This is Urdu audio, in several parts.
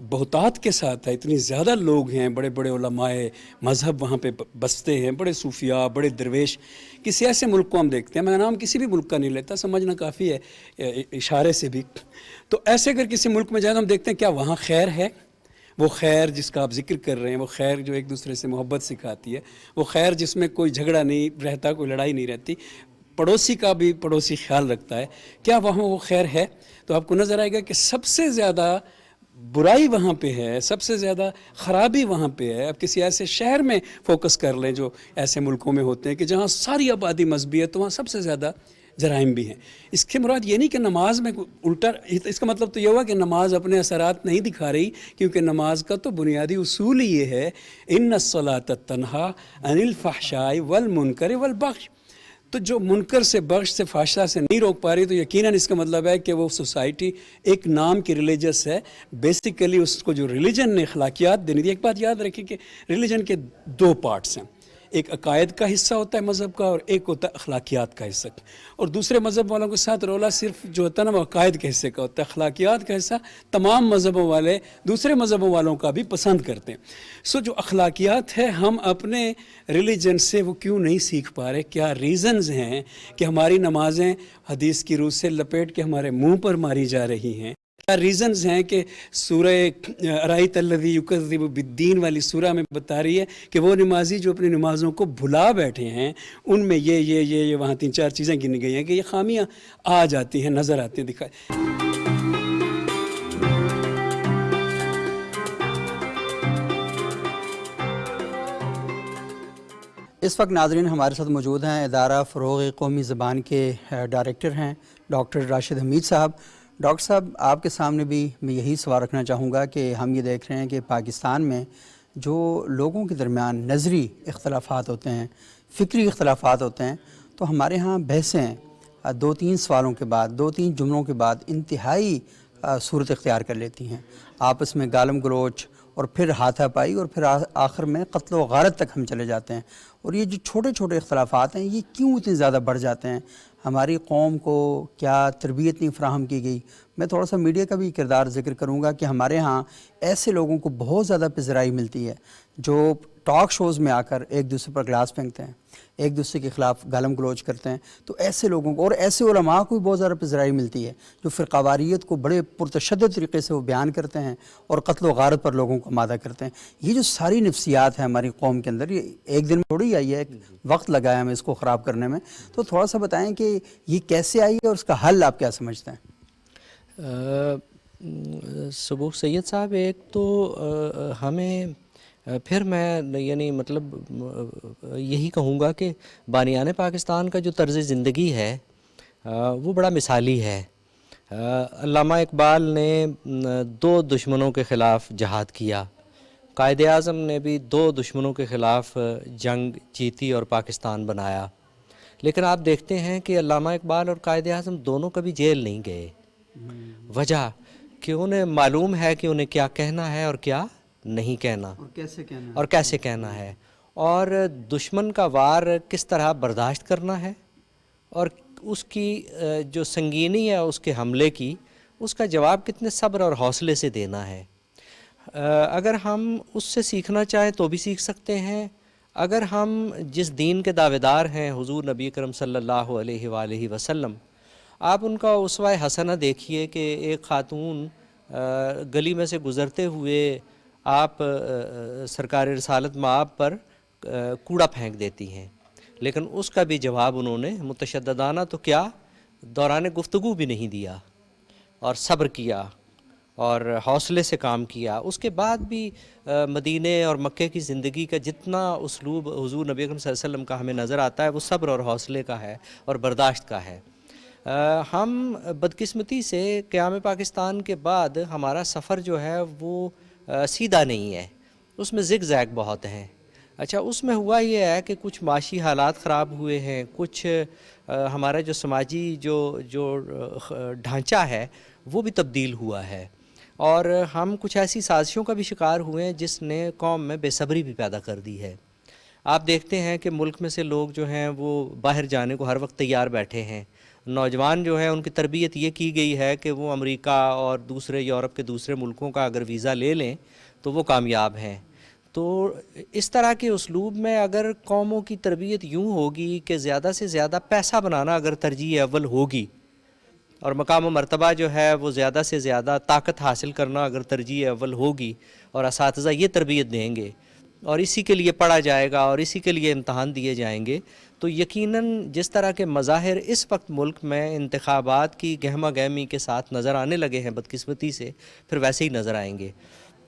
بہتات کے ساتھ ہے، اتنی زیادہ لوگ ہیں، بڑے بڑے علماء مذہب وہاں پہ بستے ہیں، بڑے صوفیاء، بڑے درویش. کسی ایسے ملک کو ہم دیکھتے ہیں، میں نام کسی بھی ملک کا نہیں لیتا، سمجھنا کافی ہے اشارے سے بھی. تو ایسے اگر کسی ملک میں جائیں تو ہم دیکھتے ہیں کیا وہاں خیر ہے؟ وہ خیر جس کا آپ ذکر کر رہے ہیں، وہ خیر جو ایک دوسرے سے محبت سکھاتی ہے، وہ خیر جس میں کوئی جھگڑا نہیں رہتا، کوئی لڑائی نہیں رہتی، پڑوسی کا بھی پڑوسی خیال رکھتا ہے، کیا وہاں وہ خیر ہے؟ تو آپ کو نظر آئے گا کہ سب سے زیادہ برائی وہاں پہ ہے، سب سے زیادہ خرابی وہاں پہ ہے. اب کسی ایسے شہر میں فوکس کر لیں جو ایسے ملکوں میں ہوتے ہیں کہ جہاں ساری آبادی مذہبی ہے، تو وہاں سب سے زیادہ جرائم بھی ہیں. اس کے مراد یہ نہیں کہ نماز میں الٹا، اس کا مطلب تو یہ ہوا کہ نماز اپنے اثرات نہیں دکھا رہی، کیونکہ نماز کا تو بنیادی اصول ہی یہ ہے ان الصلاۃ تنہا عن الفحشاء والمنکر والبغی. تو جو منکر سے بغش سے فحشا سے نہیں روک پا رہی، تو یقیناً اس کا مطلب ہے کہ وہ سوسائٹی ایک نام کی ریلیجس ہے. بیسیکلی اس کو جو ریلیجن نے اخلاقیات دینی تھی. ایک بات یاد رکھیں کہ ریلیجن کے دو پارٹس ہیں، ایک عقائد کا حصہ ہوتا ہے مذہب کا، اور ایک ہوتا ہے اخلاقیات کا حصہ. اور دوسرے مذہب والوں کے ساتھ رولا صرف جو ہوتا ہے نا وہ عقائد کے حصے کا ہوتا ہے. اخلاقیات کا حصہ تمام مذہبوں والے دوسرے مذہبوں والوں کا بھی پسند کرتے ہیں. جو اخلاقیات ہے ہم اپنے ریلیجن سے وہ کیوں نہیں سیکھ پا رہے؟ کیا ریزنز ہیں کہ ہماری نمازیں حدیث کی روح سے لپیٹ کے ہمارے منہ پر ماری جا رہی ہیں؟ کیا ریزنز ہیں کہ سورہ ارائیت الذی یکذب بالدین والی سورہ میں بتا رہی ہے کہ وہ نمازی جو اپنی نمازوں کو بھلا بیٹھے ہیں، ان میں یہ وہاں 3-4 چیزیں گنی گئی ہیں کہ یہ خامیاں آ جاتی ہیں، نظر آتی ہیں، دکھائے. اس وقت ناظرین ہمارے ساتھ موجود ہیں ادارہ فروغ قومی زبان کے ڈائریکٹر ہیں ڈاکٹر راشد حمید صاحب. ڈاکٹر صاحب، آپ کے سامنے بھی میں یہی سوال رکھنا چاہوں گا کہ ہم یہ دیکھ رہے ہیں کہ پاکستان میں جو لوگوں کے درمیان نظری اختلافات ہوتے ہیں، فکری اختلافات ہوتے ہیں، تو ہمارے ہاں بحثیں 2-3 سوالوں کے بعد، 2-3 جملوں کے بعد انتہائی صورت اختیار کر لیتی ہیں. آپس میں گالم گلوچ اور پھر ہاتھا پائی اور پھر آخر میں قتل و غارت تک ہم چلے جاتے ہیں. اور یہ جو چھوٹے چھوٹے اختلافات ہیں یہ کیوں اتنے زیادہ بڑھ جاتے ہیں؟ ہماری قوم کو کیا تربیت نہیں فراہم کی گئی؟ میں تھوڑا سا میڈیا کا بھی کردار ذکر کروں گا کہ ہمارے ہاں ایسے لوگوں کو بہت زیادہ پذیرائی ملتی ہے جو ٹاک شوز میں آ کر ایک دوسرے پر گلاس پھینکتے ہیں، ایک دوسرے کے خلاف گالم گلوچ کرتے ہیں. تو ایسے لوگوں کو اور ایسے علماء کو بھی بہت زیادہ پذیرائی ملتی ہے جو فرقہ واریت کو بڑے پرتشدد طریقے سے وہ بیان کرتے ہیں اور قتل و غارت پر لوگوں کو آمادہ کرتے ہیں. یہ جو ساری نفسیات ہیں ہماری قوم کے اندر، یہ ایک دن میں تھوڑی آئی ہے، ایک وقت لگا ہے ہمیں اس کو خراب کرنے میں. تو تھوڑا سا بتائیں کہ یہ کیسے آئی ہے اور اس کا حل آپ کیا سمجھتے ہیں؟ سبوق سید صاحب، ایک تو ہمیں پھر میں یعنی مطلب یہی کہوں گا کہ بانیان پاکستان کا جو طرز زندگی ہے وہ بڑا مثالی ہے. علامہ اقبال نے 2 دشمنوں کے خلاف جہاد کیا، قائد اعظم نے بھی 2 دشمنوں کے خلاف جنگ جیتی اور پاکستان بنایا. لیکن آپ دیکھتے ہیں کہ علامہ اقبال اور قائد اعظم دونوں کبھی جیل نہیں گئے. وجہ کہ انہیں معلوم ہے کہ انہیں کیا کہنا ہے اور کیا نہیں کہنا، اور کیسے کہنا ہے، اور دشمن کا وار کس طرح برداشت کرنا ہے، اور اس کی جو سنگینی ہے اس کے حملے کی، اس کا جواب کتنے صبر اور حوصلے سے دینا ہے. اگر ہم اس سے سیکھنا چاہیں تو بھی سیکھ سکتے ہیں. اگر ہم جس دین کے دعوے دار ہیں حضور نبی اکرم صلی اللہ علیہ وآلہ وسلم، آپ ان کا اسوہ حسنہ دیکھیے کہ ایک خاتون گلی میں سے گزرتے ہوئے آپ سرکار رسالت مآب پر کوڑا پھینک دیتی ہیں، لیکن اس کا بھی جواب انہوں نے متشددانہ تو کیا دوران گفتگو بھی نہیں دیا، اور صبر کیا اور حوصلے سے کام کیا. اس کے بعد بھی مدینے اور مکے کی زندگی کا جتنا اسلوب حضور نبی اکرم صلی اللہ علیہ وسلم کا ہمیں نظر آتا ہے وہ صبر اور حوصلے کا ہے اور برداشت کا ہے. ہم بدقسمتی سے قیام پاکستان کے بعد ہمارا سفر جو ہے وہ سیدھا نہیں ہے، اس میں زگ زیگ بہت ہیں. اچھا، اس میں ہوا یہ ہے کہ کچھ معاشی حالات خراب ہوئے ہیں، کچھ ہمارا جو سماجی جو ڈھانچہ ہے وہ بھی تبدیل ہوا ہے، اور ہم کچھ ایسی سازشوں کا بھی شکار ہوئے ہیں جس نے قوم میں بے صبری بھی پیدا کر دی ہے. آپ دیکھتے ہیں کہ ملک میں سے لوگ جو ہیں وہ باہر جانے کو ہر وقت تیار بیٹھے ہیں. نوجوان جو ہے ان کی تربیت یہ کی گئی ہے کہ وہ امریکہ اور دوسرے یورپ کے دوسرے ملکوں کا اگر ویزا لے لیں تو وہ کامیاب ہیں. تو اس طرح کے اسلوب میں اگر قوموں کی تربیت یوں ہوگی کہ زیادہ سے زیادہ پیسہ بنانا اگر ترجیح اول ہوگی، اور مقام و مرتبہ جو ہے وہ زیادہ سے زیادہ طاقت حاصل کرنا اگر ترجیح اول ہوگی، اور اساتذہ یہ تربیت دیں گے اور اسی کے لیے پڑھا جائے گا اور اسی کے لیے امتحان دیے جائیں گے، تو یقیناً جس طرح کے مظاہر اس وقت ملک میں انتخابات کی گہما گہمی کے ساتھ نظر آنے لگے ہیں بدقسمتی سے، پھر ویسے ہی نظر آئیں گے.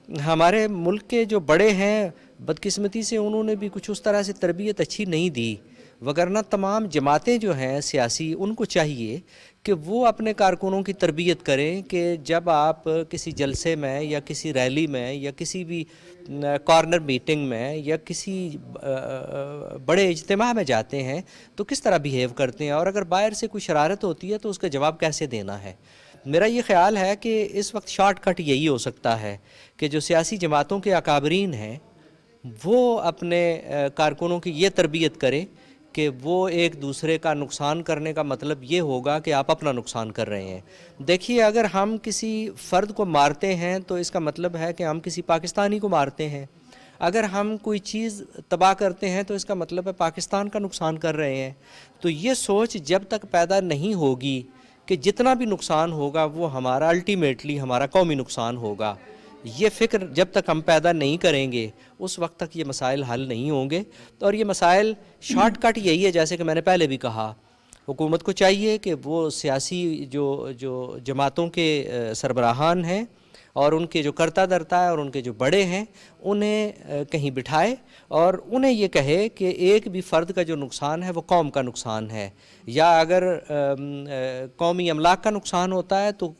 ہمارے ملک کے جو بڑے ہیں بدقسمتی سے انہوں نے بھی کچھ اس طرح سے تربیت اچھی نہیں دی، وگرنہ تمام جماعتیں جو ہیں سیاسی ان کو چاہیے کہ وہ اپنے کارکنوں کی تربیت کریں کہ جب آپ کسی جلسے میں یا کسی ریلی میں یا کسی بھی کارنر میٹنگ میں یا کسی بڑے اجتماع میں جاتے ہیں تو کس طرح بیہیو کرتے ہیں، اور اگر باہر سے کوئی شرارت ہوتی ہے تو اس کا جواب کیسے دینا ہے. میرا یہ خیال ہے کہ اس وقت شارٹ کٹ یہی ہو سکتا ہے کہ جو سیاسی جماعتوں کے اکابرین ہیں وہ اپنے کارکنوں کی یہ تربیت کریں کہ وہ ایک دوسرے کا نقصان کرنے کا مطلب یہ ہوگا کہ آپ اپنا نقصان کر رہے ہیں. دیکھیے اگر ہم کسی فرد کو مارتے ہیں تو اس کا مطلب ہے کہ ہم کسی پاکستانی کو مارتے ہیں. اگر ہم کوئی چیز تباہ کرتے ہیں تو اس کا مطلب ہے پاکستان کا نقصان کر رہے ہیں. تو یہ سوچ جب تک پیدا نہیں ہوگی کہ جتنا بھی نقصان ہوگا وہ ہمارا الٹیمیٹلی ہمارا قومی نقصان ہوگا، یہ فکر جب تک ہم پیدا نہیں کریں گے اس وقت تک یہ مسائل حل نہیں ہوں گے. اور یہ مسائل شارٹ کٹ یہی ہے، جیسے کہ میں نے پہلے بھی کہا، حکومت کو چاہیے کہ وہ سیاسی جو جماعتوں کے سربراہان ہیں اور ان کے جو کرتا دھرتا ہے اور ان کے جو بڑے ہیں انہیں کہیں بٹھائے اور انہیں یہ کہے کہ ایک بھی فرد کا جو نقصان ہے وہ قوم کا نقصان ہے، یا اگر قومی املاک کا نقصان ہوتا ہے تو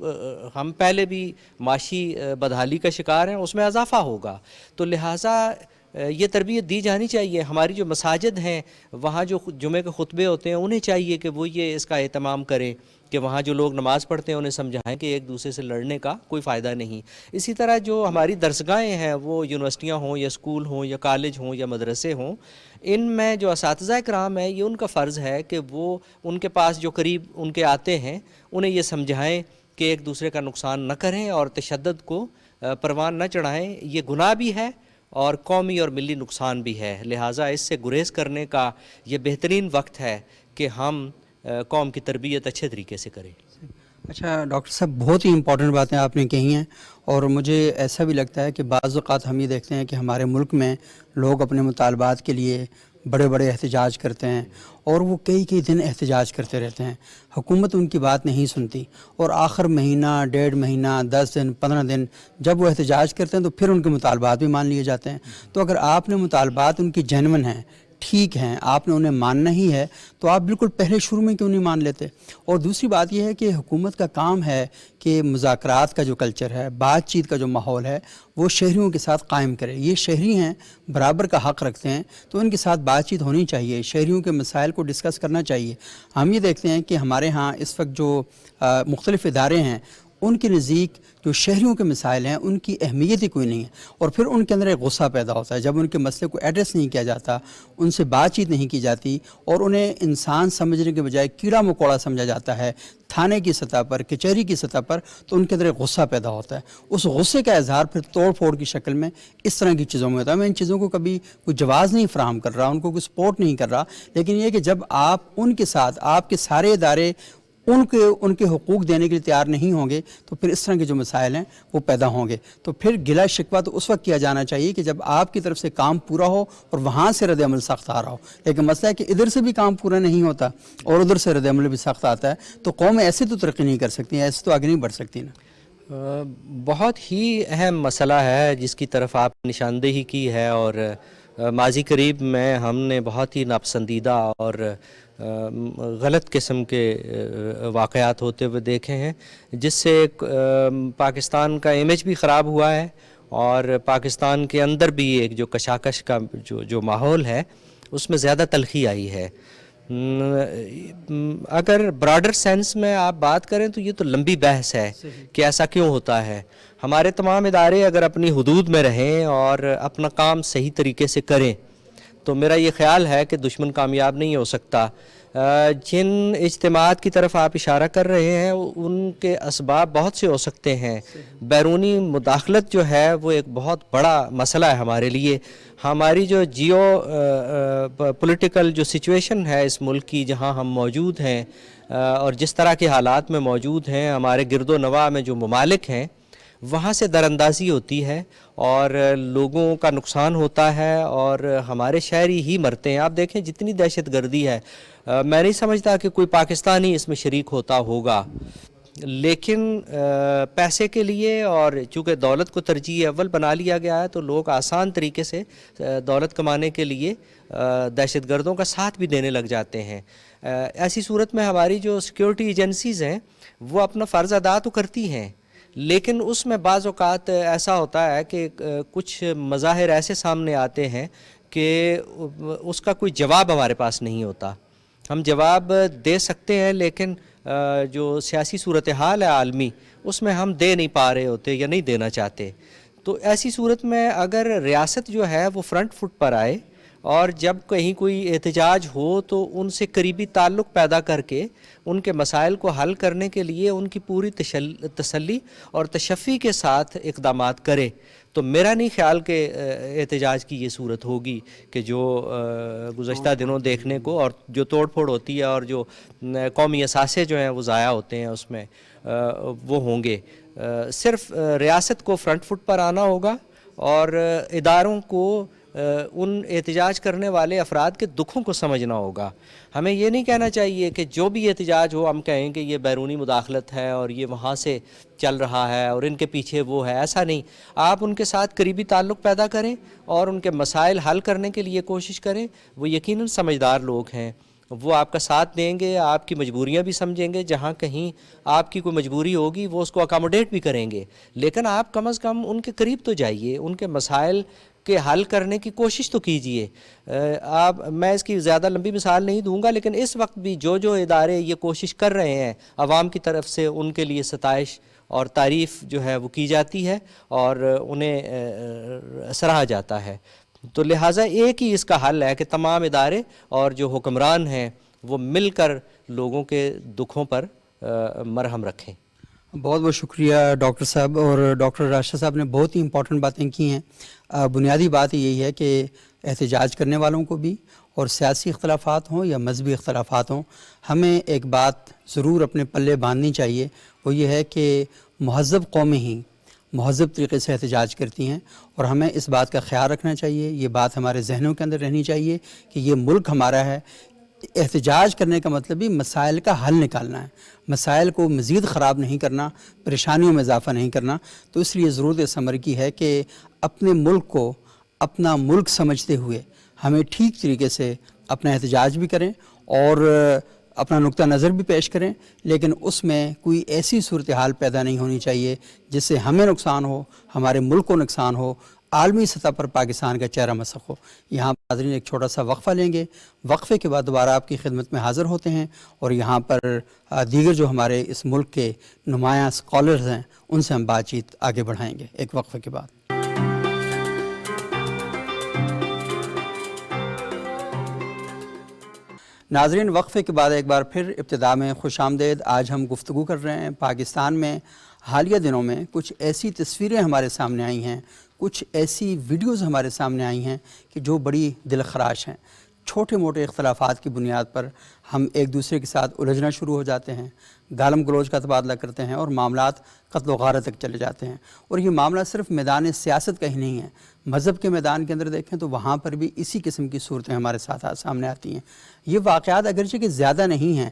ہم پہلے بھی معاشی بدحالی کا شکار ہیں، اس میں اضافہ ہوگا. تو لہٰذا یہ تربیت دی جانی چاہیے. ہماری جو مساجد ہیں وہاں جو جمعے کے خطبے ہوتے ہیں انہیں چاہیے کہ وہ یہ اس کا اہتمام کریں کہ وہاں جو لوگ نماز پڑھتے ہیں انہیں سمجھائیں کہ ایک دوسرے سے لڑنے کا کوئی فائدہ نہیں. اسی طرح جو ہماری درسگاہیں ہیں وہ یونیورسٹیاں ہوں یا اسکول ہوں یا کالج ہوں یا مدرسے ہوں، ان میں جو اساتذہ کرام ہیں یہ ان کا فرض ہے کہ وہ ان کے پاس جو قریب ان کے آتے ہیں انہیں یہ سمجھائیں کہ ایک دوسرے کا نقصان نہ کریں اور تشدد کو پروان نہ چڑھائیں. یہ گناہ بھی ہے اور قومی اور ملی نقصان بھی ہے. لہٰذا اس سے گریز کرنے کا یہ بہترین وقت ہے کہ ہم قوم کی تربیت اچھے طریقے سے کریں. اچھا ڈاکٹر صاحب، بہت ہی امپورٹنٹ باتیں آپ نے کہی ہیں، اور مجھے ایسا بھی لگتا ہے کہ بعض اوقات ہم یہ دیکھتے ہیں کہ ہمارے ملک میں لوگ اپنے مطالبات کے لیے بڑے بڑے احتجاج کرتے ہیں اور وہ کئی دن احتجاج کرتے رہتے ہیں، حکومت ان کی بات نہیں سنتی، اور آخر مہینہ 1.5 مہینہ 10 دن 15 دن جب وہ احتجاج کرتے ہیں تو پھر ان کے مطالبات بھی مان لیے جاتے ہیں. تو اگر آپ نے مطالبات ان کی جینون ہیں، ٹھیک ہیں، آپ نے انہیں ماننا ہی ہے تو آپ بالکل پہلے شروع میں کیوں نہیں مان لیتے؟ اور دوسری بات یہ ہے کہ حکومت کا کام ہے کہ مذاکرات کا جو کلچر ہے، بات چیت کا جو ماحول ہے وہ شہریوں کے ساتھ قائم کرے. یہ شہری ہیں، برابر کا حق رکھتے ہیں، تو ان کے ساتھ بات چیت ہونی چاہیے، شہریوں کے مسائل کو ڈسکس کرنا چاہیے. ہم یہ دیکھتے ہیں کہ ہمارے ہاں اس وقت جو مختلف ادارے ہیں ان کے نزدیک جو شہریوں کے مسائل ہیں ان کی اہمیت ہی کوئی نہیں ہے، اور پھر ان کے اندر ایک غصہ پیدا ہوتا ہے جب ان کے مسئلے کو ایڈریس نہیں کیا جاتا، ان سے بات چیت نہیں کی جاتی اور انہیں انسان سمجھنے کے بجائے کیڑا مکوڑا سمجھا جاتا ہے تھانے کی سطح پر، کچہری کی سطح پر. تو ان کے اندر ایک غصہ پیدا ہوتا ہے. اس غصے کا اظہار پھر توڑ پھوڑ کی شکل میں اس طرح کی چیزوں میں ہوتا ہے. میں ان چیزوں کو کبھی کوئی جواز نہیں فراہم کر رہا، ان کو کوئی سپورٹ نہیں کر رہا، لیکن یہ کہ جب آپ ان کے ساتھ آپ کے سارے ادارے ان کے حقوق دینے کے لیے تیار نہیں ہوں گے تو پھر اس طرح کے جو مسائل ہیں وہ پیدا ہوں گے. تو پھر گلہ شکوہ تو اس وقت کیا جانا چاہیے کہ جب آپ کی طرف سے کام پورا ہو اور وہاں سے رد عمل سخت آ رہا ہو. لیکن مسئلہ ہے کہ ادھر سے بھی کام پورا نہیں ہوتا اور ادھر سے رد عمل بھی سخت آتا ہے، تو قومیں ایسے تو ترقی نہیں کر سکتی، ایسے تو آگے نہیں بڑھ سکتی نا. بہت ہی اہم مسئلہ ہے جس کی طرف آپ نے نشاندہی کی ہے، اور ماضی قریب میں ہم نے بہت ہی ناپسندیدہ اور غلط قسم کے واقعات ہوتے ہوئے دیکھے ہیں، جس سے پاکستان کا امیج بھی خراب ہوا ہے اور پاکستان کے اندر بھی ایک جو کشاکش کا جو ماحول ہے اس میں زیادہ تلخی آئی ہے. اگر براڈر سینس میں آپ بات کریں تو یہ تو لمبی بحث ہے کہ ایسا کیوں ہوتا ہے. ہمارے تمام ادارے اگر اپنی حدود میں رہیں اور اپنا کام صحیح طریقے سے کریں تو میرا یہ خیال ہے کہ دشمن کامیاب نہیں ہو سکتا. جن اجتماعات کی طرف آپ اشارہ کر رہے ہیں ان کے اسباب بہت سے ہو سکتے ہیں. بیرونی مداخلت جو ہے وہ ایک بہت بڑا مسئلہ ہے ہمارے لیے. ہماری جو پولیٹیکل جو سچویشن ہے اس ملک کی جہاں ہم موجود ہیں اور جس طرح کے حالات میں موجود ہیں, ہمارے گرد و نواح میں جو ممالک ہیں وہاں سے دراندازی ہوتی ہے اور لوگوں کا نقصان ہوتا ہے اور ہمارے شہری ہی مرتے ہیں. آپ دیکھیں جتنی دہشت گردی ہے, میں نہیں سمجھتا کہ کوئی پاکستانی اس میں شریک ہوتا ہوگا, لیکن پیسے کے لیے اور چونکہ دولت کو ترجیح اول بنا لیا گیا ہے تو لوگ آسان طریقے سے دولت کمانے کے لیے دہشت گردوں کا ساتھ بھی دینے لگ جاتے ہیں. ایسی صورت میں ہماری جو سیکیورٹی ایجنسیز ہیں وہ اپنا فرض ادا تو کرتی ہیں, لیکن اس میں بعض اوقات ایسا ہوتا ہے کہ کچھ مظاہر ایسے سامنے آتے ہیں کہ اس کا کوئی جواب ہمارے پاس نہیں ہوتا. ہم جواب دے سکتے ہیں لیکن جو سیاسی صورتحال ہے عالمی اس میں ہم دے نہیں پا رہے ہوتے یا نہیں دینا چاہتے. تو ایسی صورت میں اگر ریاست جو ہے وہ فرنٹ فٹ پر آئے اور جب کہیں کوئی احتجاج ہو تو ان سے قریبی تعلق پیدا کر کے ان کے مسائل کو حل کرنے کے لیے ان کی پوری تسلی اور تشفی کے ساتھ اقدامات کرے, تو میرا نہیں خیال کہ احتجاج کی یہ صورت ہوگی کہ جو گزشتہ دنوں دیکھنے کو اور جو توڑ پھوڑ ہوتی ہے اور جو قومی اثاثے جو ہیں وہ ضائع ہوتے ہیں اس میں وہ ہوں گے. صرف ریاست کو فرنٹ فٹ پر آنا ہوگا اور اداروں کو ان احتجاج کرنے والے افراد کے دکھوں کو سمجھنا ہوگا. ہمیں یہ نہیں کہنا چاہیے کہ جو بھی احتجاج ہو ہم کہیں کہ یہ بیرونی مداخلت ہے اور یہ وہاں سے چل رہا ہے اور ان کے پیچھے وہ ہے. ایسا نہیں, آپ ان کے ساتھ قریبی تعلق پیدا کریں اور ان کے مسائل حل کرنے کے لیے کوشش کریں. وہ یقیناً سمجھدار لوگ ہیں, وہ آپ کا ساتھ دیں گے, آپ کی مجبوریاں بھی سمجھیں گے, جہاں کہیں آپ کی کوئی مجبوری ہوگی وہ اس کو اکاموڈیٹ بھی کریں گے, لیکن آپ کم از کم ان کے قریب تو جائیے, ان کے مسائل کے حل کرنے کی کوشش تو کیجئے. میں اس کی زیادہ لمبی مثال نہیں دوں گا, لیکن اس وقت بھی جو ادارے یہ کوشش کر رہے ہیں عوام کی طرف سے ان کے لیے ستائش اور تعریف جو ہے وہ کی جاتی ہے اور انہیں سراہا جاتا ہے. تو لہٰذا ایک ہی اس کا حل ہے کہ تمام ادارے اور جو حکمران ہیں وہ مل کر لوگوں کے دکھوں پر مرہم رکھیں. بہت بہت شکریہ ڈاکٹر صاحب. اور ڈاکٹر راشد صاحب نے بہت ہی امپورٹنٹ باتیں کی ہیں. بنیادی بات یہی ہے کہ احتجاج کرنے والوں کو بھی, اور سیاسی اختلافات ہوں یا مذہبی اختلافات ہوں, ہمیں ایک بات ضرور اپنے پلے باندھنی چاہیے, وہ یہ ہے کہ مہذب قومیں ہی مہذب طریقے سے احتجاج کرتی ہیں, اور ہمیں اس بات کا خیال رکھنا چاہیے, یہ بات ہمارے ذہنوں کے اندر رہنی چاہیے کہ یہ ملک ہمارا ہے. احتجاج کرنے کا مطلب ہی مسائل کا حل نکالنا ہے, مسائل کو مزید خراب نہیں کرنا, پریشانیوں میں اضافہ نہیں کرنا. تو اس لیے ضرورت اس امر کی ہے کہ اپنے ملک کو اپنا ملک سمجھتے ہوئے ہمیں ٹھیک طریقے سے اپنا احتجاج بھی کریں اور اپنا نقطہ نظر بھی پیش کریں, لیکن اس میں کوئی ایسی صورتحال پیدا نہیں ہونی چاہیے جس سے ہمیں نقصان ہو, ہمارے ملک کو نقصان ہو, عالمی سطح پر پاکستان کا چہرہ مسخ ہو. یہاں ناظرین ایک چھوٹا سا وقفہ لیں گے, وقفے کے بعد دوبارہ آپ کی خدمت میں حاضر ہوتے ہیں اور یہاں پر دیگر جو ہمارے اس ملک کے نمایاں اسکالرز ہیں ان سے ہم بات چیت آگے بڑھائیں گے ایک وقفے کے بعد. ناظرین وقفے کے بعد ایک بار پھر ابتدا میں خوش آمدید. آج ہم گفتگو کر رہے ہیں پاکستان میں حالیہ دنوں میں کچھ ایسی تصویریں ہمارے سامنے آئی ہیں, کچھ ایسی ویڈیوز ہمارے سامنے آئی ہیں کہ جو بڑی دل خراش ہیں. چھوٹے موٹے اختلافات کی بنیاد پر ہم ایک دوسرے کے ساتھ الجھنا شروع ہو جاتے ہیں, گالم گلوچ کا تبادلہ کرتے ہیں اور معاملات قتل و غارت تک چلے جاتے ہیں. اور یہ معاملہ صرف میدان سیاست کا ہی نہیں ہے, مذہب کے میدان کے اندر دیکھیں تو وہاں پر بھی اسی قسم کی صورتیں ہمارے ساتھ سامنے آتی ہیں. یہ واقعات اگرچہ کہ زیادہ نہیں ہیں,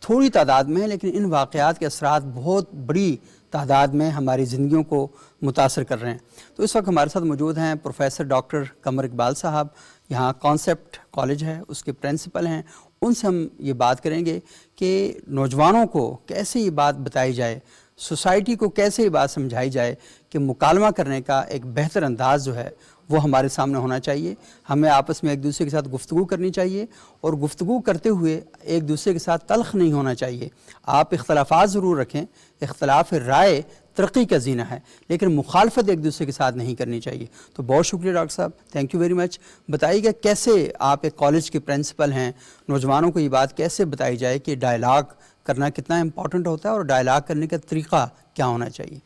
تھوڑی تعداد میں ہیں, لیکن ان واقعات کے اثرات بہت بڑی تعداد میں ہماری زندگیوں کو متاثر کر رہے ہیں. تو اس وقت ہمارے ساتھ موجود ہیں پروفیسر ڈاکٹر قمر اقبال صاحب, یہاں کانسیپٹ کالج ہے اس کے پرنسپل ہیں. ان سے ہم یہ بات کریں گے کہ نوجوانوں کو کیسے یہ بات بتائی جائے, سوسائٹی کو کیسے یہ بات سمجھائی جائے کہ مکالمہ کرنے کا ایک بہتر انداز جو ہے وہ ہمارے سامنے ہونا چاہیے. ہمیں آپس میں ایک دوسرے کے ساتھ گفتگو کرنی چاہیے, اور گفتگو کرتے ہوئے ایک دوسرے کے ساتھ تلخ نہیں ہونا چاہیے. آپ اختلافات ضرور رکھیں, اختلاف رائے ترقی کا زینہ ہے, لیکن مخالفت ایک دوسرے کے ساتھ نہیں کرنی چاہیے. تو بہت شکریہ ڈاکٹر صاحب, تھینک یو ویری مچ. بتائیے گا کیسے آپ ایک کالج کے پرنسپل ہیں, نوجوانوں کو یہ بات کیسے بتائی جائے کہ ڈائلاگ کرنا کتنا امپورٹنٹ ہوتا ہے اور ڈائلاگ کرنے کا طریقہ کیا ہونا چاہیے؟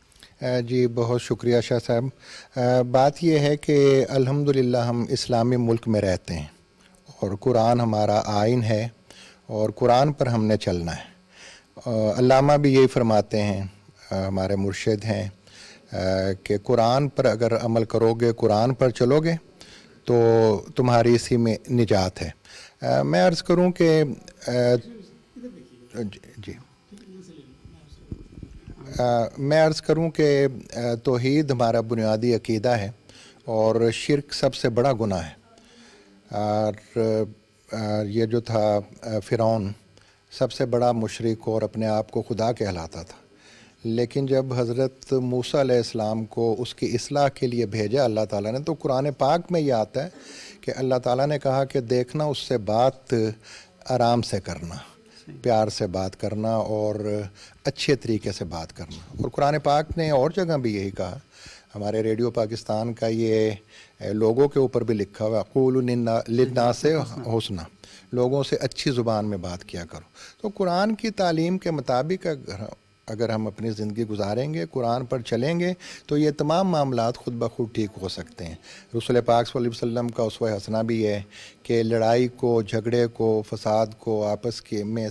جی بہت شکریہ شاہ صاحب. بات یہ ہے کہ الحمدللہ ہم اسلامی ملک میں رہتے ہیں اور قرآن ہمارا آئین ہے اور قرآن پر ہم نے چلنا ہے. علامہ بھی یہی فرماتے ہیں, ہمارے مرشد ہیں, کہ قرآن پر اگر عمل کرو گے, قرآن پر چلو گے تو تمہاری اسی میں نجات ہے. میں عرض کروں کہ جی میں عرض کروں کہ توحید ہمارا بنیادی عقیدہ ہے اور شرک سب سے بڑا گناہ ہے. اور یہ جو تھا فرعون سب سے بڑا مشرک اور اپنے آپ کو خدا کہلاتا تھا, لیکن جب حضرت موسیٰ علیہ السلام کو اس کی اصلاح کے لیے بھیجا اللہ تعالیٰ نے, تو قرآن پاک میں یہ آتا ہے کہ اللہ تعالیٰ نے کہا کہ دیکھنا اس سے بات آرام سے کرنا, پیار سے بات کرنا اور اچھے طریقے سے بات کرنا. اور قرآن پاک نے اور جگہ بھی یہی کہا. ہمارے ریڈیو پاکستان کا یہ لوگوں کے اوپر بھی لکھا ہوا, قولوا للناس حسنا, لوگوں سے اچھی زبان میں بات کیا کرو. تو قرآن کی تعلیم کے مطابق اگر ہم اپنی زندگی گزاریں گے, قرآن پر چلیں گے, تو یہ تمام معاملات خود بخود ٹھیک ہو سکتے ہیں. رسول پاک صلی اللہ علیہ وسلم کا اسوہ حسنہ بھی ہے کہ لڑائی کو, جھگڑے کو, فساد کو, آپس کے میں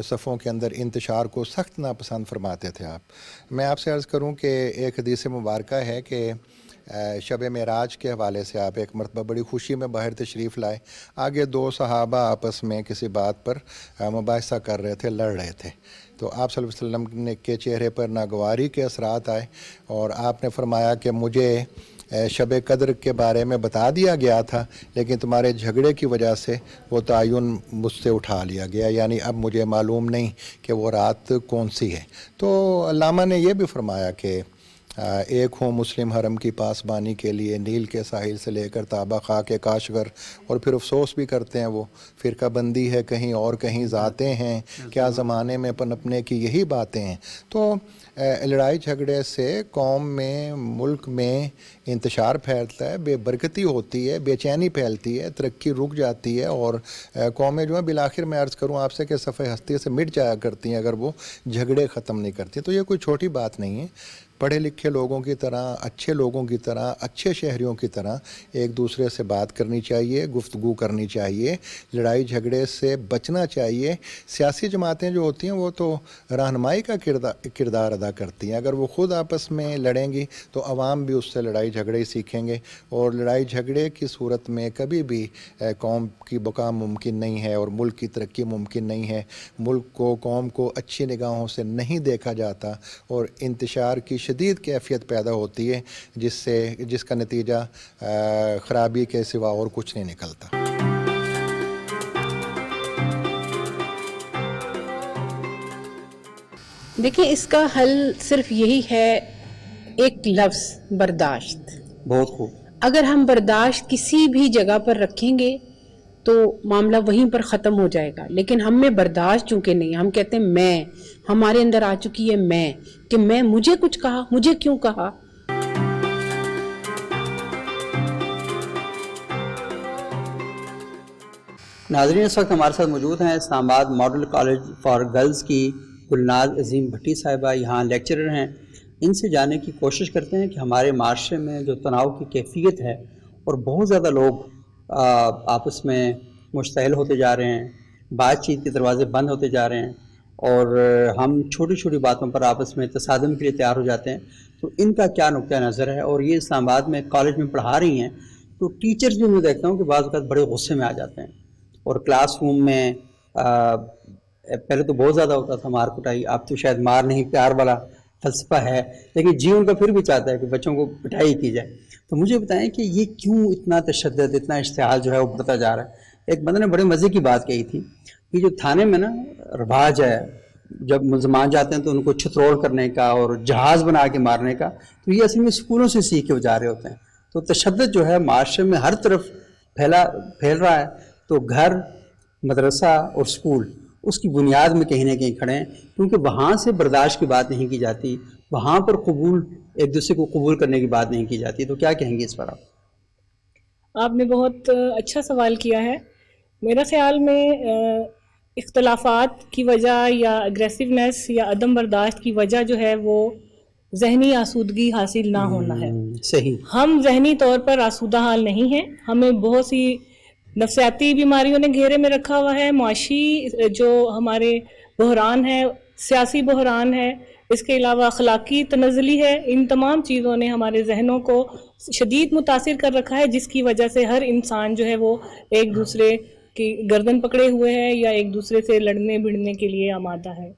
صفوں کے اندر انتشار کو سخت ناپسند فرماتے تھے آپ. میں آپ سے عرض کروں کہ ایک حدیث مبارکہ ہے کہ شب معراج کے حوالے سے آپ ایک مرتبہ بڑی خوشی میں باہر تشریف لائے. آگے دو صحابہ آپس میں کسی بات پر مباحثہ کر رہے تھے, لڑ رہے تھے. تو آپ صلی اللہ علیہ وسلم کے چہرے پر ناگواری کے اثرات آئے اور آپ نے فرمایا کہ مجھے شب قدر کے بارے میں بتا دیا گیا تھا, لیکن تمہارے جھگڑے کی وجہ سے وہ تعین مجھ سے اٹھا لیا گیا, یعنی اب مجھے معلوم نہیں کہ وہ رات کون سی ہے. تو علامہ نے یہ بھی فرمایا کہ ایک ہوں مسلم حرم کی پاسبانی کے لیے, نیل کے ساحل سے لے کر تابہ خاک کاشغر, اور پھر افسوس بھی کرتے ہیں وہ فرقہ بندی ہے کہیں اور کہیں ذاتیں ہیں, کیا زمانے میں پنپنے کی یہی باتیں ہیں. تو لڑائی جھگڑے سے قوم میں, ملک میں انتشار پھیلتا ہے, بے برکتی ہوتی ہے, بے چینی پھیلتی ہے, ترقی رک جاتی ہے, اور قومیں جو ہیں بالآخر میں عرض کروں آپ سے کہ صفحہ ہستی سے مٹ جایا کرتی ہیں اگر وہ جھگڑے ختم نہیں کرتی. تو یہ کوئی چھوٹی بات نہیں ہے. پڑھے لکھے لوگوں کی طرح, اچھے لوگوں کی طرح, اچھے شہریوں کی طرح ایک دوسرے سے بات کرنی چاہیے, گفتگو کرنی چاہیے, لڑائی جھگڑے سے بچنا چاہیے. سیاسی جماعتیں جو ہوتی ہیں وہ تو رہنمائی کا کردار ادا کرتی ہیں. اگر وہ خود آپس میں لڑیں گی تو عوام بھی اس سے لڑائی جھگڑے ہی سیکھیں گے, اور لڑائی جھگڑے کی صورت میں کبھی بھی قوم کی بقا ممکن نہیں ہے اور ملک کی ترقی ممکن نہیں ہے. ملک کو, قوم کو اچھی نگاہوں سے نہیں دیکھا جاتا اور انتشار کی شدید کیفیت پیدا ہوتی ہے جس کا نتیجہ خرابی کے سوا اور کچھ نہیں نکلتا. دیکھیں اس کا حل صرف یہی ہے, ایک لفظ برداشت. بہت خوب. اگر ہم برداشت کسی بھی جگہ پر رکھیں گے تو معاملہ وہیں پر ختم ہو جائے گا. لیکن ہم میں برداشت چونکہ نہیں, ہم کہتے ہیں میں, ہمارے اندر آ چکی ہے میں, کہ میں, مجھے کچھ کہا, مجھے کیوں کہا. ناظرین اس وقت ہمارے ساتھ موجود ہیں اسلام آباد ماڈل کالج فار گرلز کی گلناز عظیم بھٹی صاحبہ, یہاں لیکچرر ہیں. ان سے جاننے کی کوشش کرتے ہیں کہ ہمارے معاشرے میں جو تناؤ کی کیفیت ہے اور بہت زیادہ لوگ آپس میں مشتعل ہوتے جا رہے ہیں, بات چیت کے دروازے بند ہوتے جا رہے ہیں, اور ہم چھوٹی چھوٹی باتوں پر آپس میں تصادم کے لیے تیار ہو جاتے ہیں. تو ان کا کیا نقطہ نظر ہے؟ اور یہ اسلام آباد میں کالج میں پڑھا رہی ہیں, تو ٹیچرز بھی میں دیکھتا ہوں کہ بعض اوقات بڑے غصے میں آ جاتے ہیں, اور کلاس روم میں پہلے تو بہت زیادہ ہوتا تھا مار کٹائی, اب تو شاید مار نہیں پیار والا فلسفہ ہے, لیکن جی ان کا پھر بھی چاہتا ہے کہ بچوں کو پٹائی کی جائے. تو مجھے بتائیں کہ یہ کیوں اتنا تشدد, اتنا اشتعال جو ہے وہ بڑھتا جا رہا ہے؟ ایک بندے نے بڑے مزے کی بات کہی تھی کہ جو تھانے میں نا رواج ہے جب ملزمان جاتے ہیں تو ان کو چھترول کرنے کا اور جہاز بنا کے مارنے کا، تو یہ اصل میں اسکولوں سے سیکھ کے وہ جا رہے ہوتے ہیں. تو تشدد جو ہے معاشرے میں ہر طرف پھیل رہا ہے. تو گھر، مدرسہ اور اسکول اس کی بنیاد میں کہیں نہ کہیں کھڑے ہیں، کیونکہ وہاں سے برداشت کی بات نہیں کی جاتی، وہاں پر ایک دوسرے کو قبول کرنے کی بات نہیں کی جاتی. تو کیا کہیں گے اس پر آپ؟ آپ نے بہت اچھا سوال کیا ہے. میرا خیال میں اختلافات کی وجہ یا اگریسونیس یا عدم برداشت کی وجہ جو ہے وہ ذہنی آسودگی حاصل نہ ہونا ہے. صحیح. ہم ذہنی طور پر آسودہ حال نہیں ہیں، ہمیں بہت سی نفسیاتی بیماریوں نے گھیرے میں رکھا ہوا ہے. معاشی جو ہمارے بحران ہے، سیاسی بحران ہے، اس کے علاوہ اخلاقی تنزلی ہے. ان تمام چیزوں نے ہمارے ذہنوں کو شدید متاثر کر رکھا ہے، جس کی وجہ سے ہر انسان جو ہے وہ ایک دوسرے کی گردن پکڑے ہوئے ہے یا ایک دوسرے سے لڑنے بھڑنے کے لیے آمادہ ہے.